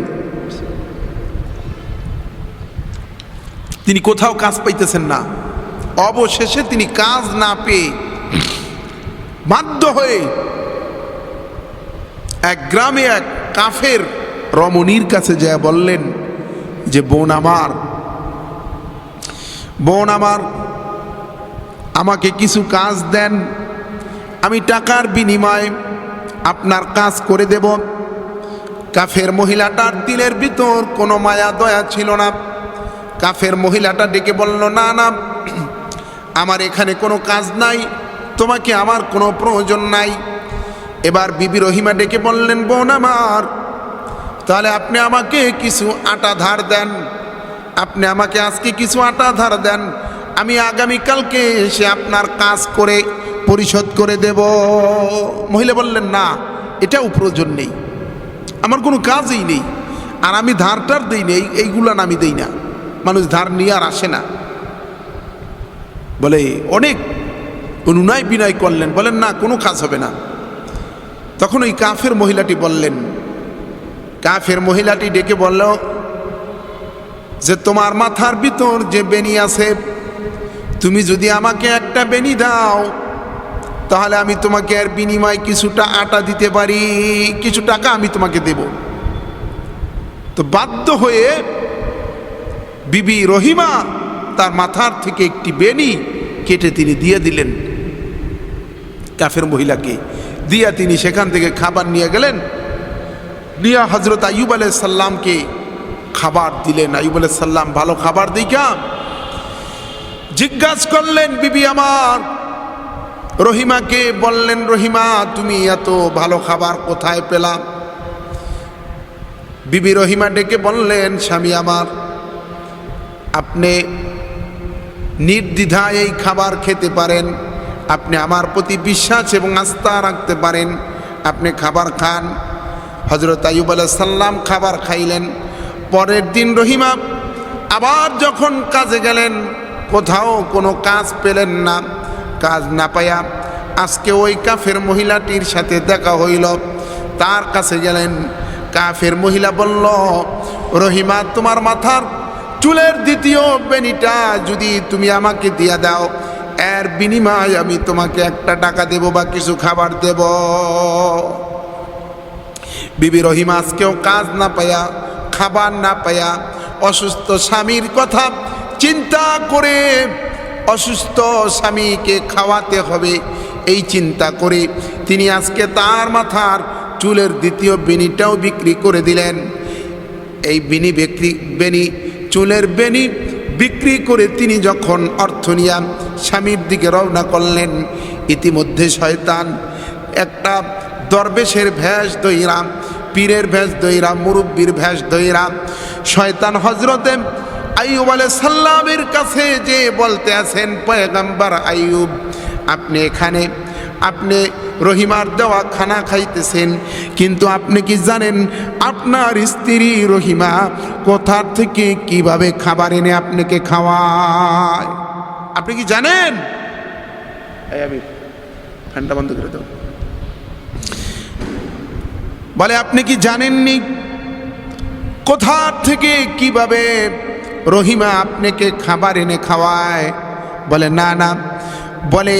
তিনি কোথাও কাজ পাইতেছেন না। অবশেষে তিনি কাজ না পেয়ে বাধ্য হয়ে এক গ্রামে এক কাফের রমণীর কাছে যা বললেন যে, বোন আমার, আমাকে কিছু কাজ দেন, আমি টাকার বিনিময়ে আপনার কাজ করে দেব। কাফের মহিলাটার দিলের ভিতর কোনো মায়া দয়া ছিল না। কাফের মহিলাটা ডেকে বলল, না না, আমার এখানে কোনো কাজ নাই, তোমাকে আমার কোনো প্রয়োজন নাই। এবার বিবি রহিমা ডেকে বললেন, বোন আমার, তাহলে আপনি আমাকে কিছু আটা ধার দেন, আপনি আমাকে আজকে কিছু আটা ধার দেন, আমি আগামীকালকে এসে আপনার কাজ করে পরিশোধ করে দেব। মহিলা বললেন, না, এটাও প্রয়োজন নেই, আমার কোনো কাজই নেই, আর আমি ধারটার দিই নেই, এইগুলান আমি দিই না। মানুষ ধার নিয়ে আর আসে না। বলে অনেক অনুনয় বিনয় করলেন, বলেন না কোনো কাজ হবে না। তখন ওই কাফের মহিলাটি বললেন, কাফের মহিলাটি ডেকে বলল যে তোমার মাথার ভিতর যে বেনি আছে, তুমি যদি আমাকে একটা বেনি দাও তাহলে আমি তোমাকে এর বিনিময়ে কিছুটা আটা দিতে পারি, কিছু টাকা আমি তোমাকে দেব। তো বাধ্য হয়ে বিবি রহিমা তার মাথার থেকে একটি বেনি কেটে তিনি দিয়ে দিলেন কাফের মহিলাকে। দিয়া তিনি সেখান থেকে খাবার নিয়ে গেলেন, নিয়ে হজরত আইয়ুব আলাইহিস সালামকে খাবার দিলেন। আইয়ুব আলাইহিস সালাম ভালো খাবার দেখা জিজ্ঞাসা করলেন বিবি আমার রহিমাকে, বললেন রহিমা তুমি এত ভালো খাবার কোথায় পেলাম? বিবি রহিমা ডেকে বললেন, স্বামী আমার, আপনি নির্দ্বিধায় এই খাবার খেতে পারেন, আপনি আমার প্রতি বিশ্বাস এবং আস্থা রাখতে পারেন, আপনি খাবার খান। হযরত আইয়ুব আলাইহিস সালাম খাবার খাইলেন। পরের দিন রহিমা আবার যখন কাজে গেলেন, কোথাও কোনো কাজ পেলেন না। কাজ না পায়া আজকে ওই কাফের মহিলাটির সাথে দেখা হইল, তার কাছে গেলেন। কাফের মহিলা বলল, রহিমা তোমার মাথার চুলের দ্বিতীয় বেনিটা যদি তুমি আমাকে দিয়ে দাও, এর বিনিময়ে আমি তোমাকে একটা টাকা দেব বা কিছু খাবার দেব। বিবি রহিমা আজকেও কাজ না পায়া, খাবার না পায়া, অসুস্থ স্বামীর কথা চিন্তা করে, অসুস্থ স্বামীকে খাওয়াতে হবে এই চিন্তা করে তিনি আজকে তার মাথার চুলের দ্বিতীয় বেনিটাও বিক্রি করে দিলেন। এই চুলের বেনি বিক্রি করে তিনি যখন অর্থ নিয়ে স্বামীর দিকে রওনা করলেন, ইতিমধ্যে শয়তান একটা দরবেশের ভেষ ধইরা, পীরের ভেষ ধইরা, মুরব্বীর ভেষ ধইরা শয়তান হযরতে আইয়ুব আলাইহিস সালামের কাছে যে বলতে আছেন, পয়গম্বর আইয়ুব আপনি এখানে, আপনি রহিমার দেওয়া খানা খাইতেছেন, কিন্তু আপনি কি জানেন আপনার স্ত্রী রহিমা কোথা থেকে কিভাবে খাবার এনে আপনাকে খাওয়ায়? আপনি কি জানেন? আমি ফ্যানটা বন্ধ করে দাও। বলে আপনি কি জানেননি কোথা থেকে কিভাবে রহিমা আপনাকে খাবার এনে খাওয়ায়? বলে না না। বলে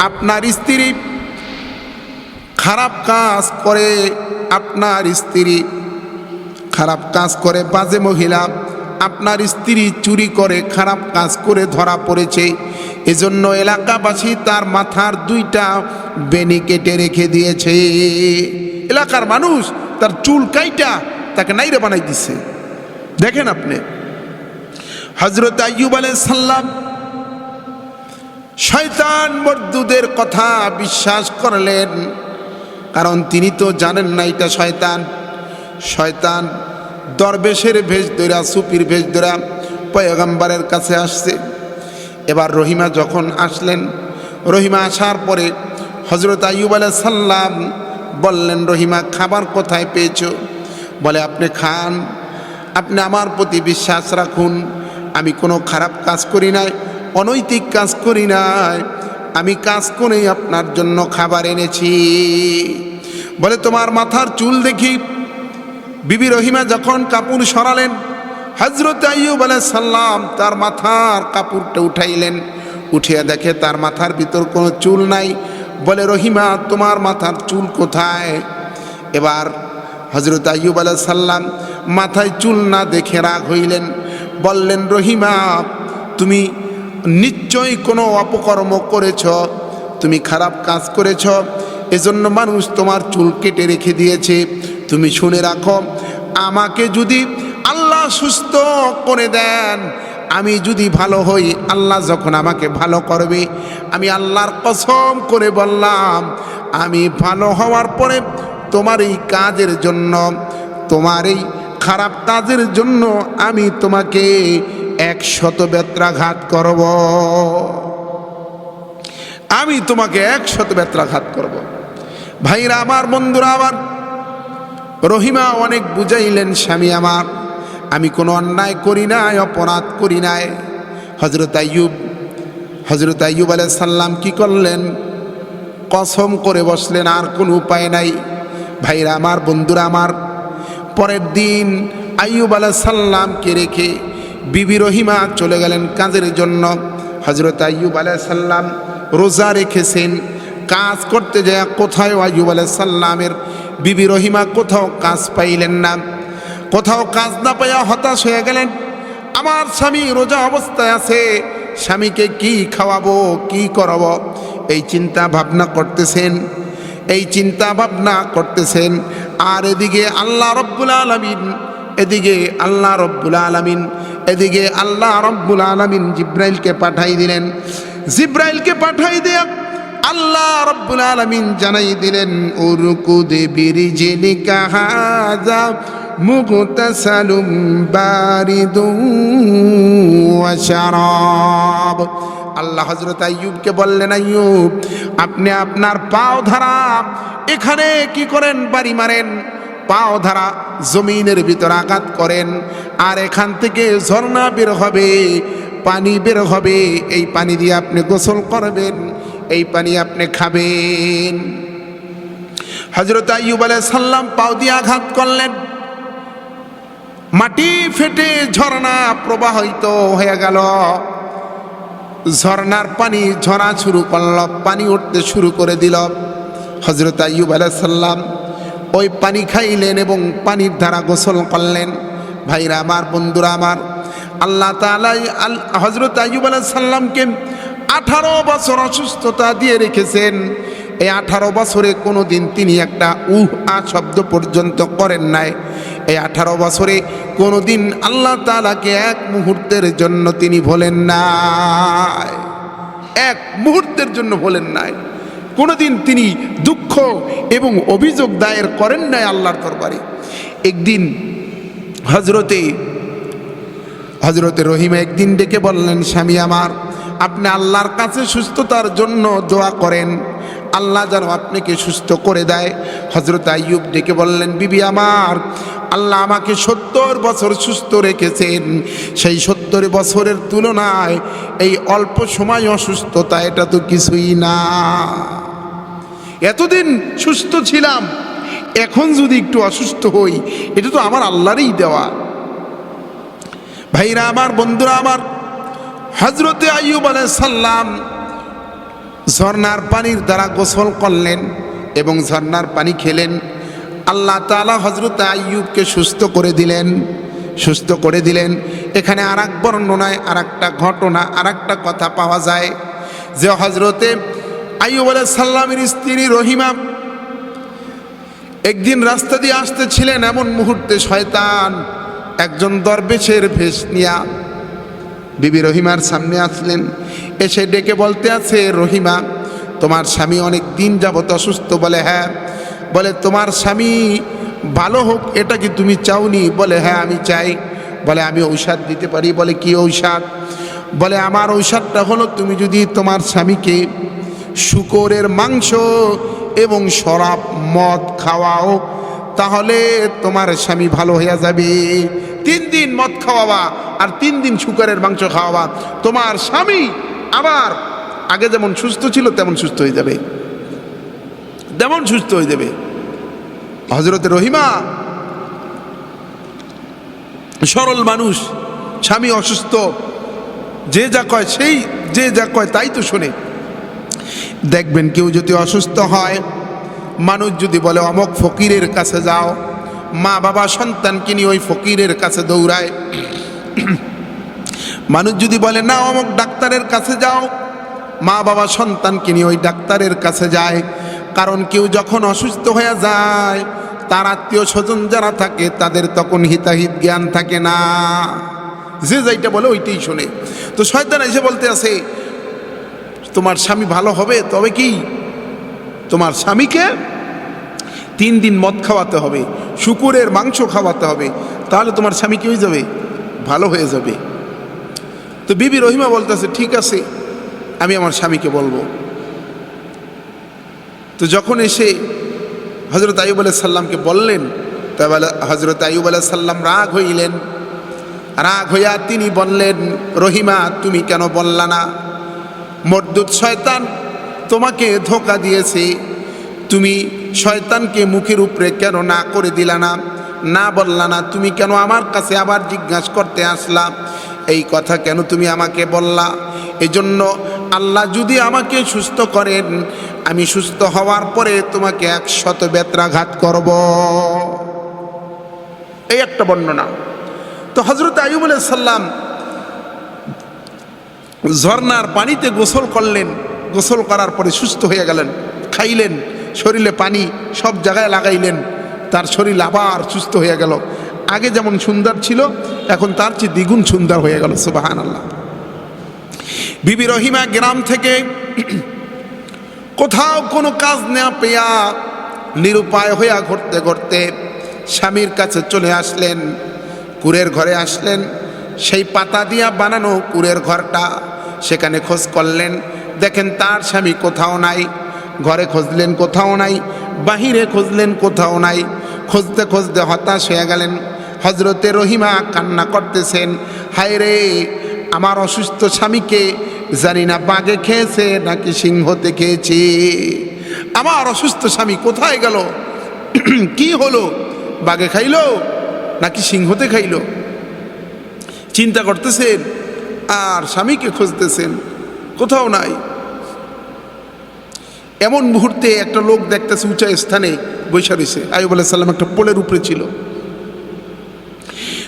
আপনার স্ত্রী খারাপ কাজ করে, আপনার স্ত্রী খারাপ কাজ করে, বাজে মহিলা, আপনার স্ত্রী চুরি করে, খারাপ কাজ করে ধরা পড়েছে, এজন্য এলাকাবাসী তার মাথার দুইটা বেনি কেটে রেখে দিয়েছে। এলাকার মানুষ তার চুল কাইটা তাকে নাইরে বানাই দিচ্ছে। দেখেন আপনি, হযরত আইয়ুব আলাইহিস সালাম শয়তান মর্দুদের কথা বিশ্বাস করলেন, কারণ তিনি তো জানেন না এটা শয়তান। শয়তান দরবেশের ভেষ ধরা, সুপির ভেষ ধরা পয়গম্বরের কাছে আসছে। এবার রহিমা যখন আসলেন, রহিমা আসার পরে হযরত আইয়ুব আলাইহিস সালাম বললেন, রহিমা খাবার কোথায় পেয়েছো? বলে আপনি খান, আপনি আমার প্রতি বিশ্বাস রাখুন, আমি কোনো খারাপ কাজ করি নাই, অনৈতিক কাজ করি নাই, আমি কাজ করেই আপনার জন্য খাবার এনেছি। বলে তোমার মাথার চুল দেখি। বিবি রহিমা যখন কাপড় সরালেন, হযরত আইয়ুব আলাইহিস সালাম তার মাথার কাপড়টা উঠাইলেন, উঠিয়ে দেখে তার মাথার ভিতর কোনো চুল নাই। বলে রহিমা তোমার মাথার চুল কোথায়? এবার হযরত আইয়ুব আলাইহিস সালাম মাথায় চুল না দেখে রাগ হইলেন, বললেন রহিমা তুমি নিশ্চয়ই কোনো অপকর্ম করেছ, তুমি খারাপ কাজ করেছ, এজন্য মানুষ তোমার চুল কেটে রেখে দিয়েছে। তুমি শুনে রাখো, আমাকে যদি আল্লাহ সুস্থ করে দেন, আমি যদি ভালো হই, আল্লাহ যখন আমাকে ভালো করবে, আমি আল্লাহর কসম করে বললাম, আমি ভালো হওয়ার পরে তোমার এই কাজের জন্য, তোমার এই খারাপ কাজের জন্য আমি তোমাকে 100 বেত্রাঘাত করব। আমি তোমাকে 100 বেত্রাঘাত করব। ভাইরা আমার, বন্ধুরা আমার, রহিমা অনেক বুঝাইলেন, স্বামী আমার, আমি কোনো অন্যায় করি নাই, অপরাধ করি নাই। হযরত আইয়ুব হযরত আইয়ুব আলাইহিস সালাম কি করলেন? কসম করে বসলেন, আর কোনো উপায় নাই। ভাইরা আমার, বন্ধুরা আমার, পরের দিন আইয়ুব আলাইহিস সালামকে রেখে বিবি রহিমা চলে গেলেন কাজের জন্য। হযরত আইয়ুব আলাইহিস সালাম রোজা রেখেছেন। কাজ করতে যায় কোথাও আইয়ুব আলাইহিস সালামের বিবি রহিমা কোথাও কাজ পাইলেন না। কোথাও কাজ না পাইয়া হতাশ হয়ে গেলেন। আমার স্বামী রোজা অবস্থায় আছে, স্বামীকে কি খাওয়াবো, কি করাবো, এই চিন্তা ভাবনা করতেছেন, এই চিন্তা ভাবনা করতেছেন। আর এদিকে আল্লাহ রব্বুল আলামিন, এদিকে আল্লাহ রব্বুল আলামিন, এদিকে আল্লাহ রব্বুল আলামিন জিব্রাইলকে পাঠাই দিলেন। জিব্রাইলকে পাঠাই দিয়া আল্লাহ রব্বুল আলামিন জানাই দিলেন, উরকুদ বিরিজলিকা হাযা মুগতাসালুম বারিদুন ওয়া শারাব। আল্লাহ হযরত আইয়ুবকে বললেন, আইয়ুব, আপনি আপনার পাও ধারা এখানে কি করেন? বাড়ি মারেন, পাও ধারা জমিনের ভিতর আঘাত করেন, আর এখান থেকে ঝর্ণা বের হবে, পানি বের হবে। এই পানি দিয়ে আপনি গোসল করবেন, এই পানি আপনি খাবেন। হযরত আইয়ুব আলাইহিস সালাম পাও দিয়ে আঘাত করলেন, মাটি ফেটে ঝর্ণা প্রবাহিত হয়ে গেল। ঝর্ণার পানি ঝরা শুরু করল, পানি উঠতে শুরু করে দিল। হযরত আইয়ুব আলাইহিস সালাম ওই পানি খাইলেন এবং পানির দ্বারা গোসল করলেন। ভাইরা আমার, বন্ধুরা আমার, আল্লাহ তাআলা হযরত আইয়ুব আলাইহিস সালামকে 18 বছর অসুস্থতা দিয়ে রেখেছেন। এই 18 বছরে কোনো দিন তিনি একটা শব্দ পর্যন্ত করেন নাই। এই 18 বছরে কোনো দিন আল্লাহ তাআলাকে এক মুহূর্তের জন্য তিনি ভোলেন নাই, এক মুহূর্তের জন্য ভোলেন নাই। কোনোদিন তিনি দুঃখ এবং অভিযোগ দায়ের করেন নাই আল্লাহর দরবারে। একদিন হজরতে রহিমা একদিন ডেকে বললেন, স্বামী আমার, আপনি আল্লাহর কাছে সুস্থতার জন্য দোয়া করেন, আল্লাহ যেন আপনাকে সুস্থ করে দেয়। হযরত আইয়ুব ডেকে বললেন, বিবি আমার, আল্লাহ আমাকে 70 বছর সুস্থ রেখেছেন। সেই 70 বছরের তুলনায় এই অল্প সময় অসুস্থতা, এটা তো কিছুই না। এতদিন সুস্থ ছিলাম, এখন যদি একটু অসুস্থ হই, এটা তো আমার আল্লাহরই দেওয়া। ভাইরা আমার, বন্ধুরা আমার, হযরতে আইয়ুব আলাইহিস সালাম ঝর্ণার পানির দ্বারা গোসল করলেন এবং ঝর্ণার পানি খেলেন। আল্লাহ তাআলা হযরতে আইয়ুবকে সুস্থ করে দিলেন, সুস্থ করে দিলেন। এখানে আরেক বর্ণনায় আরেকটা ঘটনা, আরেকটা কথা পাওয়া যায় যে হযরতে আইয়ুব আলাইহিস সালামের স্ত্রী রহিমা একদিন রাস্তা দিয়ে আসতেছিলেন, এমন মুহূর্তে শয়তান একজন দরবেশের ভেষ নিয়া বিবি রহিমার সামনে আসলেন। এসে ডেকে বলতে আছে, রহিমা, তোমার স্বামী অনেক দিন যাবত অসুস্থ। বলে হ্যাঁ। বলে তোমার স্বামী ভালো হোক, এটা কি তুমি চাওনি? বলে হ্যাঁ, আমি চাই। বলে আমি ঔষধ দিতে পারি। বলে কি ঔষধ? বলে আমার ঔষধটা হলো, তুমি যদি তোমার স্বামীকে শূকরের মাংস এবং শরাব মদ খাওয়াও, তাহলে তোমার স্বামী ভালো হয়ে যাবে। 3 দিন মদ খাওয়াবা আর 3 দিন শূকরের মাংস খাওয়াবা, তোমার স্বামী আবার আগে যেমন সুস্থ ছিল তেমন সুস্থ হয়ে যাবে, তেমন সুস্থ হয়ে যাবে। হযরতে রহিমা সরল মানুষ, স্বামী অসুস্থ, যে যা কয় সেই, যে যা কয় তাই তো শোনে। দেখবেন কেউ যদি অসুস্থ হয়, মানুষ যদি বলে অমুক ফকিরের কাছে যাও, মা বাবা সন্তানকে নিয়ে ওই ফকিরের কাছে দৌড়ায়। মানুষ যদি বলে না অমুক ডাক্তারের কাছে যাও, মা বাবা সন্তানকে নিয়ে ওই ডাক্তারের কাছে যায়। কারণ কেউ যখন অসুস্থ হয়ে যায়, তার আত্মীয় স্বজন যারা থাকে তাদের তখন হিতাহিত জ্ঞান থাকে না, যে যাইটা বলে ওইটাই শোনে। তো শয়তান এসে বলতে আছে, তোমার স্বামী ভালো হবে, তবে কি তোমার স্বামীকে 3 দিন মদ খাওয়াতে হবে, শূকরের মাংস খাওয়াতে হবে, তাহলে তোমার স্বামী কি হয়ে যাবে? ভালো হয়ে যাবে। তো বিবি রহিমা বলতেছে, ঠিক আছে, আমি আমার স্বামীকে বলবো। তো যখন এসে হযরত আইয়ুব আলাইহিস সালামকে বললেন, তাহলে হযরত আইয়ুব আলাইহিস সালাম রাগ হইলেন। রাগ হইয়া তিনি বললেন, রহিমা, তুমি কেন বললা না? মরদুদ শয়তান তোমাকে ধোঁকা দিয়েছে, তুমি শয়তানকে মুখের উপরে কেন না করে দিলা না, না বললা না? তুমি কেন আমার কাছে আবার জিজ্ঞাসা করতে আসলা? এই কথা কেন তুমি আমাকে বললা? এজন্য আল্লাহ যদি আমাকে সুস্থ করেন, আমি সুস্থ হওয়ার পরে তোমাকে 100 বেত্রাঘাত করব। এই একটা বর্ণনা। তো হযরত আইয়ুব আলাইহিস সালাম ঝর্ণার পানিতে গোসল করলেন, গোসল করার পরে সুস্থ হয়ে গেলেন, খাইলেন, শরীরে পানি সব জায়গায় লাগাইলেন, তার শরীর আবার সুস্থ হয়ে গেল। আগে যেমন সুন্দর ছিল এখন তার চেয়ে দ্বিগুণ সুন্দর হয়ে গেল। সুবহানাল্লাহ। বিবি রহিমা গ্রাম থেকে কোথাও কোনো কাজ না পেয়া নিরুপায় হইয়া ঘুরতে ঘুরতে স্বামীর কাছে চলে আসলেন, কুড়ের ঘরে আসলেন। সেই পাতা দিয়া বানানো কুড়ের ঘরটা, সেখানে খোঁজ করলেন, দেখেন তার স্বামী কোথাও নাই। ঘরে খুঁজলেন, কোথাও নাই। বাহিরে খুঁজলেন, কোথাও নাই। খুঁজতে খুঁজতে হতাশ হয়ে গেলেন। হজরতে রহিমা কান্না করতেছেন, হায় রে, আমার অসুস্থ স্বামীকে জানি না বাঘে খেয়েছে নাকি সিংহতে খেয়েছে। আমার অসুস্থ স্বামী কোথায় গেল? কি হলো? বাঘে খাইলো নাকি সিংহতে খাইলো? চিন্তা করতেছেন আর স্বামীকে খুঁজতেছেন, কোথাও নাই। এমন মুহূর্তে একটা লোক দেখতেছে উঁচা স্থানে বৈশা রয়েছে। আইয়ুব আলাইহিস সালাম একটা পোলের উপরে ছিল।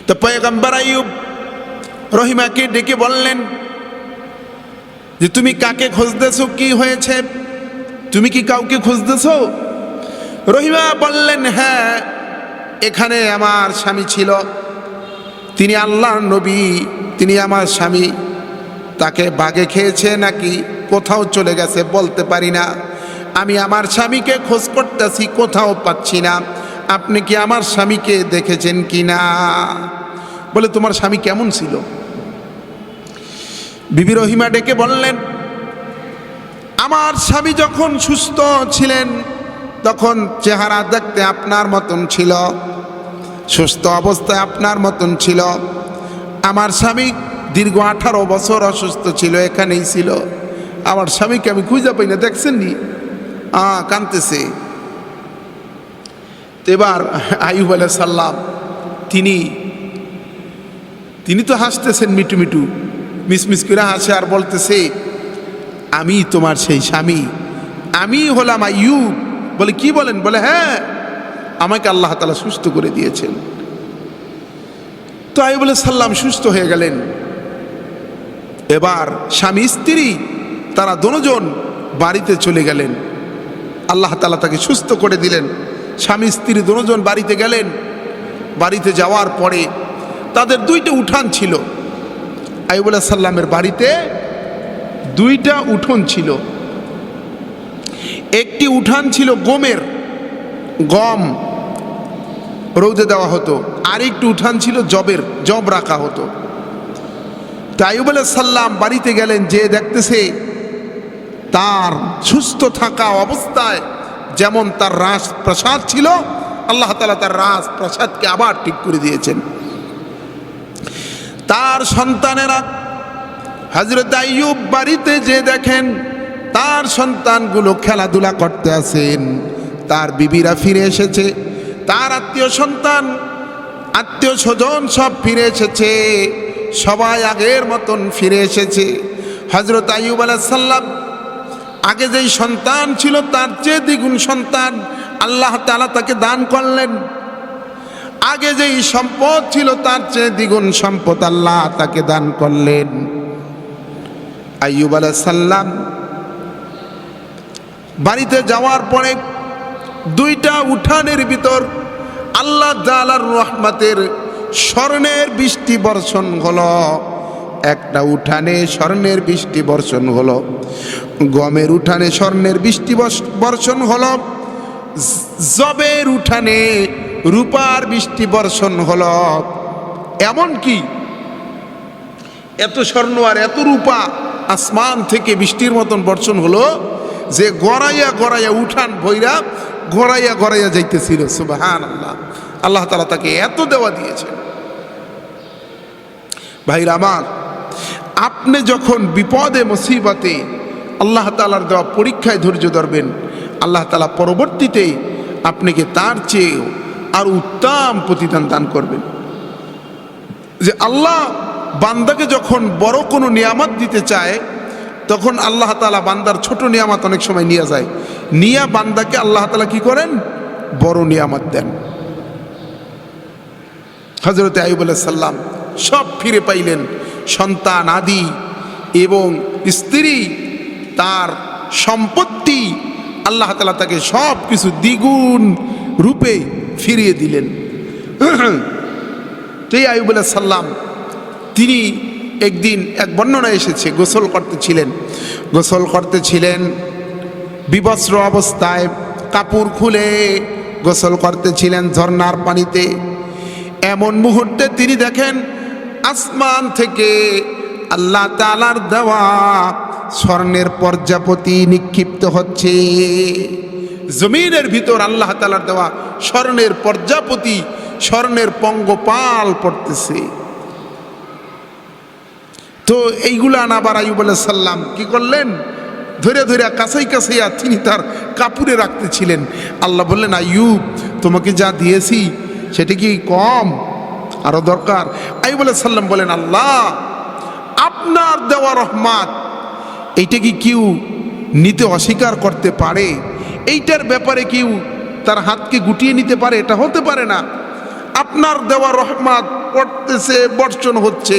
তো পয়গম্বর আইয়ুব রহিমাকে ডেকে বললেন যে তুমি কাকে খুঁজতেছো, কি হয়েছে, তুমি কি কাউকে খুঁজতেছো? রহিমা বললেন, হ্যাঁ, এখানে আমার স্বামী ছিল, তিনি আল্লাহর নবী, তিনি আমার স্বামী। তাকে বাঘে খেয়েছে নাকি কোথাও চলে গেছে বলতে পারি না। আমি আমার স্বামীকে খোঁজ করতেছি, কোথাও পাচ্ছি না। আপনি কি আমার স্বামীকে দেখেছেন কি না? বলে, তোমার স্বামী কেমন ছিল? বিবি রহিমা ডেকে বললেন, আমার স্বামী যখন সুস্থ ছিলেন তখন চেহারা দেখতে আপনার মতন ছিল, সুস্থ অবস্থায় আপনার মতন ছিল। আমার স্বামী দীর্ঘ 18 বছর অসুস্থ ছিল, এখানেই ছিল। আমার স্বামীকে আমি খুঁজে পাই না, দেখছেন নি? কাঁদতেছে। এবার আইয়ুব আলাইহিস সালাম তিনি তো হাসতেছেন, মিটু মিটু মিসমিস করে হাসে আর বলতেছে, আমি তোমার সেই স্বামী, আমি হলাম আইয়ুব। বলে, কি বলেন? বলে, হ্যাঁ, আমাকে আল্লাহ তাআলা সুস্থ করে দিয়েছেন। তো আইয়ুব আলাইহিস সালাম সুস্থ হয়ে গেলেন। এবার স্বামী স্ত্রী তারা দুজন বাড়িতে চলে গেলেন। আল্লাহ তাআলা তাকে সুস্থ করে দিলেন। স্বামী স্ত্রী দুজন বাড়িতে গেলেন। বাড়িতে যাওয়ার পরে তাদের 2টা উঠান ছিল। আইয়ুব আলাইহিস সালামের বাড়িতে 2টা উঠোন ছিল। একটি উঠান ছিল গমের, গম রৌদে দেওয়া হতো। আরেকটি উঠান ছিল জবের, জব রাখা হতো। তো আইয়ুব আলাইহিস সালাম বাড়িতে গেলেন, যে দেখতেছে তার সুস্থ থাকা অবস্থায় যেমন তার রাজপ্রাসাদ ছিল, আল্লাহ তাআলা তার রাজপ্রাসাদকে আবার ঠিক করে দিয়েছেন। তার সন্তানেরা, হযরত আইয়ুব বাড়িতে যে দেখেন তার সন্তানগুলো খেলাধুলা করতে আছেন, তার বিবিরা ফিরে এসেছে, তার আত্মীয় সন্তান, আত্মীয় স্বজন সব ফিরে এসেছে, সবাই আগের মতন ফিরে এসেছে। হযরত আইয়ুব আলাইহিস সালাম আগে যেই সন্তান ছিল তার চেয়ে দ্বিগুণ সন্তান আল্লাহ তাআলা তাকে দান করলেন। আগে যেই সম্পদ ছিল তার চেয়ে দ্বিগুণ সম্পদ আল্লাহ তাকে দান করলেন। আইয়ুব আলাইহিস সালাম বাড়িতে যাওয়ার পরে 2টা উঠানের ভিতর আল্লাহ তাআলার রহমতের স্বর্ণের বৃষ্টি বর্ষণ হলো। একটা উঠানে স্বর্ণের বৃষ্টি বর্ষণ হলো, গমের উঠানে স্বর্ণের বৃষ্টি বর্ষণ হলো, জবের উঠানে রূপার বৃষ্টি বর্ষণ হলো। এমন কি এত স্বর্ণ আর এত রূপা আসমান থেকে বৃষ্টির মতন বর্ষণ হলো যে গড়াইয়া গড়াইয়া উঠান ভৈরা গড়াইয়া গড়াইয়া যাইতেছিল। সুবহানাল্লাহ, আল্লাহ তাআলা তাকে এত দেওয়া দিয়েছেন। ভাইরা আমার, আপনি যখন বিপদে মুসিবতে আল্লাহ তাআলার দেওয়া পরীক্ষায় ধৈর্য ধরবেন, আল্লাহ তাআলা পরবর্তীতে আপনাকে তার চেয়ে আর উত্তম প্রতিদান দান করবেন। যে আল্লাহ বান্দাকে যখন বড় কোনো নিয়ামত দিতে চায়, তখন আল্লাহ তাআলা বান্দার ছোট নিয়ামত অনেক সময় নিয়ে যায়, নিয়া বান্দাকে আল্লাহ তাআলা কি করেন, বড় নিয়ামত দেন। হযরত আইয়ুব আলাইহিস সালাম সব ফিরে পাইলেন, সন্তান আদি এবং স্ত্রী, তার সম্পত্তি, আল্লাহ তাআলা তাকে সব কিছু দ্বিগুণ রূপে ফিরিয়ে দিলেন। তো এই আইয়ুব আলাইহিস সালাম তিনি একদিন, এক বর্ণনা এসেছে, গোসল করতেছিলেন বিবস্ত্র অবস্থায়, কাপড় খুলে গোসল করতেছিলেন ঝর্ণার পানিতে। এমন মুহূর্তে তিনি দেখেন আসমান থেকে আল্লাহ তাআলার দেওয়া স্বর্ণের প্রজাপতি নিক্ষিপ্ত হচ্ছে। জমিনের ভিতর আল্লাহ তাআলার দেওয়া স্বর্ণের প্রজাপতি, স্বর্ণের পঙ্গপাল পড়তেছে। তো এইগুলা আনাবার আইয়ুব আলাইহিস সালাম কি করলেন, ধরে ধরে কাছাইয়া তিনি তার কাপড়ে রাখতেছিলেন। আল্লাহ বললেন, আইয়ুব, তোমাকে যা দিয়েছি সেটা কি কম, আরো দরকার? আইয়ুব আলাইহিস সালাম বলেন, আল্লাহ, আপনার দেওয়া রহমত এইটা কি কেউ নিতে অস্বীকার করতে পারে? এইটার ব্যাপারে কেউ তার হাতকে গুটিয়ে নিতে পারে? এটা হতে পারে না। আপনার দেওয়া রহমত পড়তেছে, বর্ষণ হচ্ছে,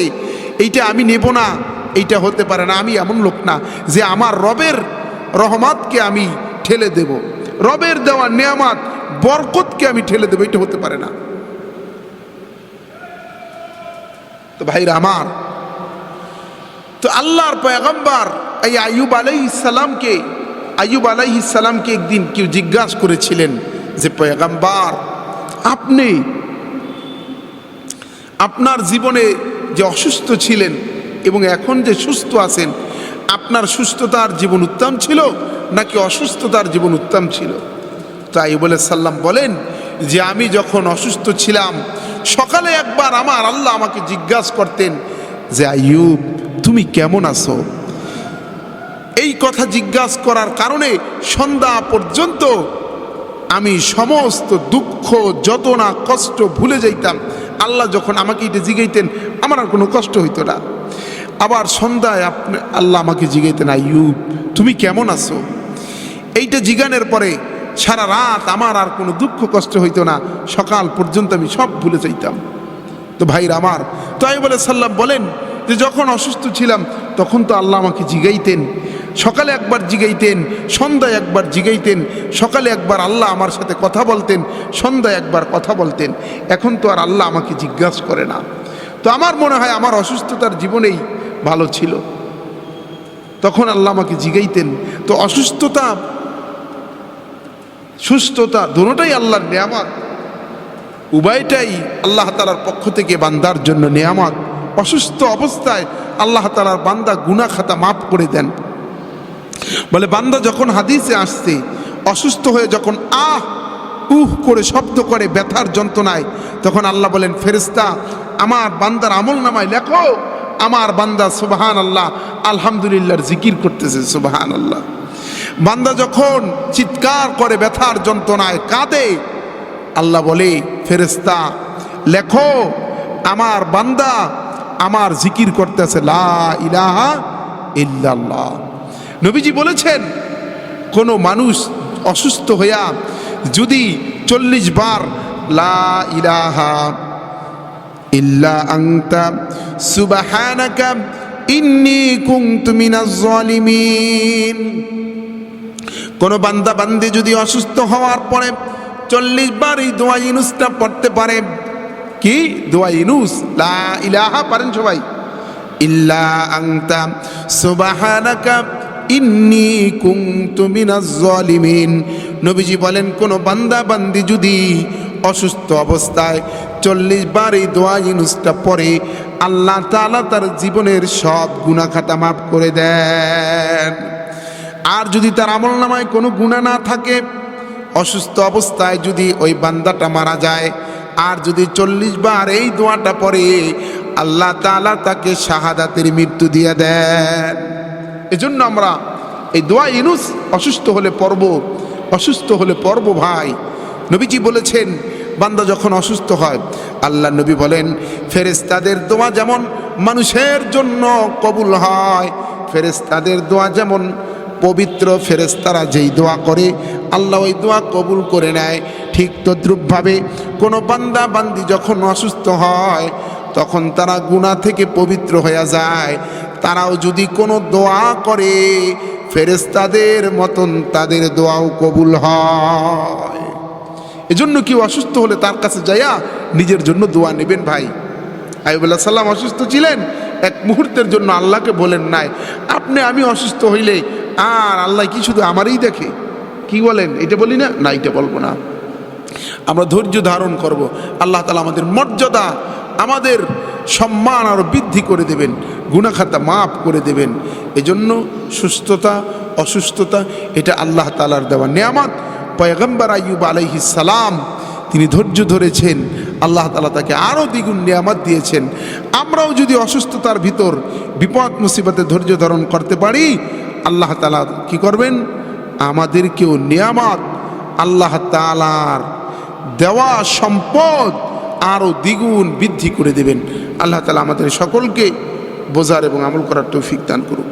এইটা আমি নেব না, এইটা হতে পারে না। আমি এমন লোক না যে আমার রবের রহমতকে আমি ঠেলে দেব, রবের দেওয়া নিয়ামত বরকতকে আমি ঠেলে দেব, এটা হতে পারে না। তো ভাইরা আমার, তো আল্লাহর পয়গম্বর এই আইয়ুব আলাইহিস সালামকে একদিন কেউ জিজ্ঞাসা করেছিলেন যে, পয়গম্বর, আপনি আপনার জীবনে যে অসুস্থ ছিলেন এবং এখন যে সুস্থ আছেন, আপনার সুস্থতার জীবন উত্তম ছিল নাকি অসুস্থতার জীবন উত্তম ছিল? তো আইয়ুব আলাইহিস সালাম বলেন যে, আমি যখন অসুস্থ ছিলাম, সকালে একবার আমার আল্লাহ আমাকে জিজ্ঞাসা করতেন যে, আইয়ুব, তুমি কেমন আছো? এই কথা জিজ্ঞাসা করার কারণে সন্ধ্যা পর্যন্ত আমি সমস্ত দুঃখ, যন্ত্রণা, কষ্ট ভুলে যাইতাম। আল্লাহ যখন আমাকে এটা জিগাইতেন, আমার আর কোনো কষ্ট হইতো না। আবার সন্ধ্যায় আল্লাহ আমাকে জিগাইতেন, আইয়ুব, তুমি কেমন আছো? এইটা জিগানের পরে সারা রাত আমার আর কোনো দুঃখ কষ্ট হইতো না, সকাল পর্যন্ত আমি সব ভুলে যাইতাম। তো ভাইরা আমার, তো আইয়ুব আলাইহিস সালাম বলেন যে, যখন অসুস্থ ছিলাম তখন তো আল্লাহ আমাকে জিগাইতেন, সকালে একবার জিগাইতেন, সন্ধ্যায় একবার জিগাইতেন। সকালে একবার আল্লাহ আমার সাথে কথা বলতেন, সন্ধ্যায় একবার কথা বলতেন। এখন তো আর আল্লাহ আমাকে জিজ্ঞাসা করে না। তো আমার মনে হয় আমার অসুস্থতার জীবনেই ভালো ছিল, তখন আল্লাহ আমাকে জিগাইতেন। তো অসুস্থতা, সুস্থতা দুটোটাই আল্লাহর নিয়ামত, উভয়টাই আল্লাহ তাআলার পক্ষ থেকে বান্দার জন্য নিয়ামত। অসুস্থ অবস্থায় আল্লাহ তাআলার বান্দা গুনাহ খাতা মাফ করে দেন। বলে বান্দা যখন হাদিসে আসছে, অসুস্থ হয়ে যখন করে শব্দ করে ব্যথার যন্ত্রণায়, তখন আল্লাহ বলেন, ফেরেশতা, আমার বান্দার আমল নামায় লেখো, আমার বান্দা সুবহানাল্লাহ আলহামদুলিল্লাহর জিকির করতেছে, সুবহানাল্লাহ। বান্দা যখন চিৎকার করে ব্যথার যন্ত্রণায় কাঁদে, আল্লাহ বলে, ফেরেশতা, লেখো, আমার বান্দা আমার জিকির করতেছে, লা ইলাহা ইল্লাল্লাহ। নবীজি বলেছেন, কোনো মানুষ অসুস্থ হইয়া যদি 40 বার লা ইলাহা ইল্লা আনতা সুবহানাকা ইন্নী কুনতু মিনাজ জালিমিন, কোনো বান্দা বান্দি যদি অসুস্থ হওয়ার পরে 40 বার এই দোয়া ইউনুসটা পড়তে পারে, কি দোয়া ইউনুস, লা ইলাহা, পারেন সবাই, ইল্লা আনতা সুবহানাকা ইন্নী কুনতু মিনাজ জালিমিন। নবীজি বলেন, কোনো বান্দা বান্দি যদি অসুস্থ অবস্থায় 40 বার এই দোয়া ইউনুসটা পড়ে, আল্লাহ তাআলা তার জীবনের সব গুনাহ খাতা মাফ করে দেন। আর যদি তার আমলনামায় কোনো গুনাহ না থাকে, অসুস্থ অবস্থায় যদি ওই বান্দাটা মারা যায়, আর যদি 40 বার এই দোয়াটা পড়ে, আল্লাহ তাআলা তাকে শাহাদাতের মৃত্যু দিয়ে দেন। এজন্য আমরা এই দোয়া ইউনুস অসুস্থ হলে পড়ব, অসুস্থ হলে পড়ব ভাই। নবীজি বলেছেন বান্দা যখন অসুস্থ হয়, আল্লাহ নবী বলেন ফেরেশতাদের দোয়া যেমন মানুষের জন্য কবুল হয়, ফেরেশতাদের দোয়া যেমন পবিত্র, ফেরেশতারা যেই দোয়া করে আল্লাহ ওই দোয়া কবুল করে নেয়, ঠিক তদ্রূপভাবে কোনো বান্দা বান্দি যখন অসুস্থ হয় তখন তারা গুনাহ থেকে পবিত্র হয়ে যায়। তারাও যদি কোনো দোয়া করে ফেরেশতাদের মতন তাদের দোয়াও কবুল হয়। এজন্য কেউ অসুস্থ হলে তার কাছে যাইয়া নিজের জন্য দোয়া নেবেন ভাই। আইয়ুব আলাইহিস সালাম অসুস্থ ছিলেন, এক মুহূর্তের জন্য আল্লাহকে বলেন নাই আপনি আমি অসুস্থ হইলে আর আল্লাহ কি শুধু আমারই দেখে? কি বলেন? এটা বলি না, না এটা বলবো না। আমরা ধৈর্য ধারণ করব, আল্লাহ তাআলা আমাদের মর্যাদা, আমাদের সম্মান আরও বৃদ্ধি করে দেবেন, গুনাহ খাতা মাফ করে দেবেন। এজন্য সুস্থতা অসুস্থতা এটা আল্লাহ তাআলার দেওয়া নেয়ামত। পয়গম্বর আইয়ুব আলাইহিস সালাম তিনি ধৈর্য ধরেছেন, আল্লাহ তাআলা তাকে আরও দ্বিগুণ নেয়ামত দিয়েছেন। আমরাও যদি অসুস্থতার ভিতর বিপদ মুসিবতে ধৈর্য ধারণ করতে পারি, আল্লাহ তাআলা কি করবেন? আমাদেরকেও নেয়ামত, আল্লাহ তাআলার দেওয়া সম্পদ আরও দ্বিগুণ বৃদ্ধি করে দেবেন। আল্লাহ তাআলা আমাদের সকলকে বোঝার এবং আমল করার তৌফিক দান করুন।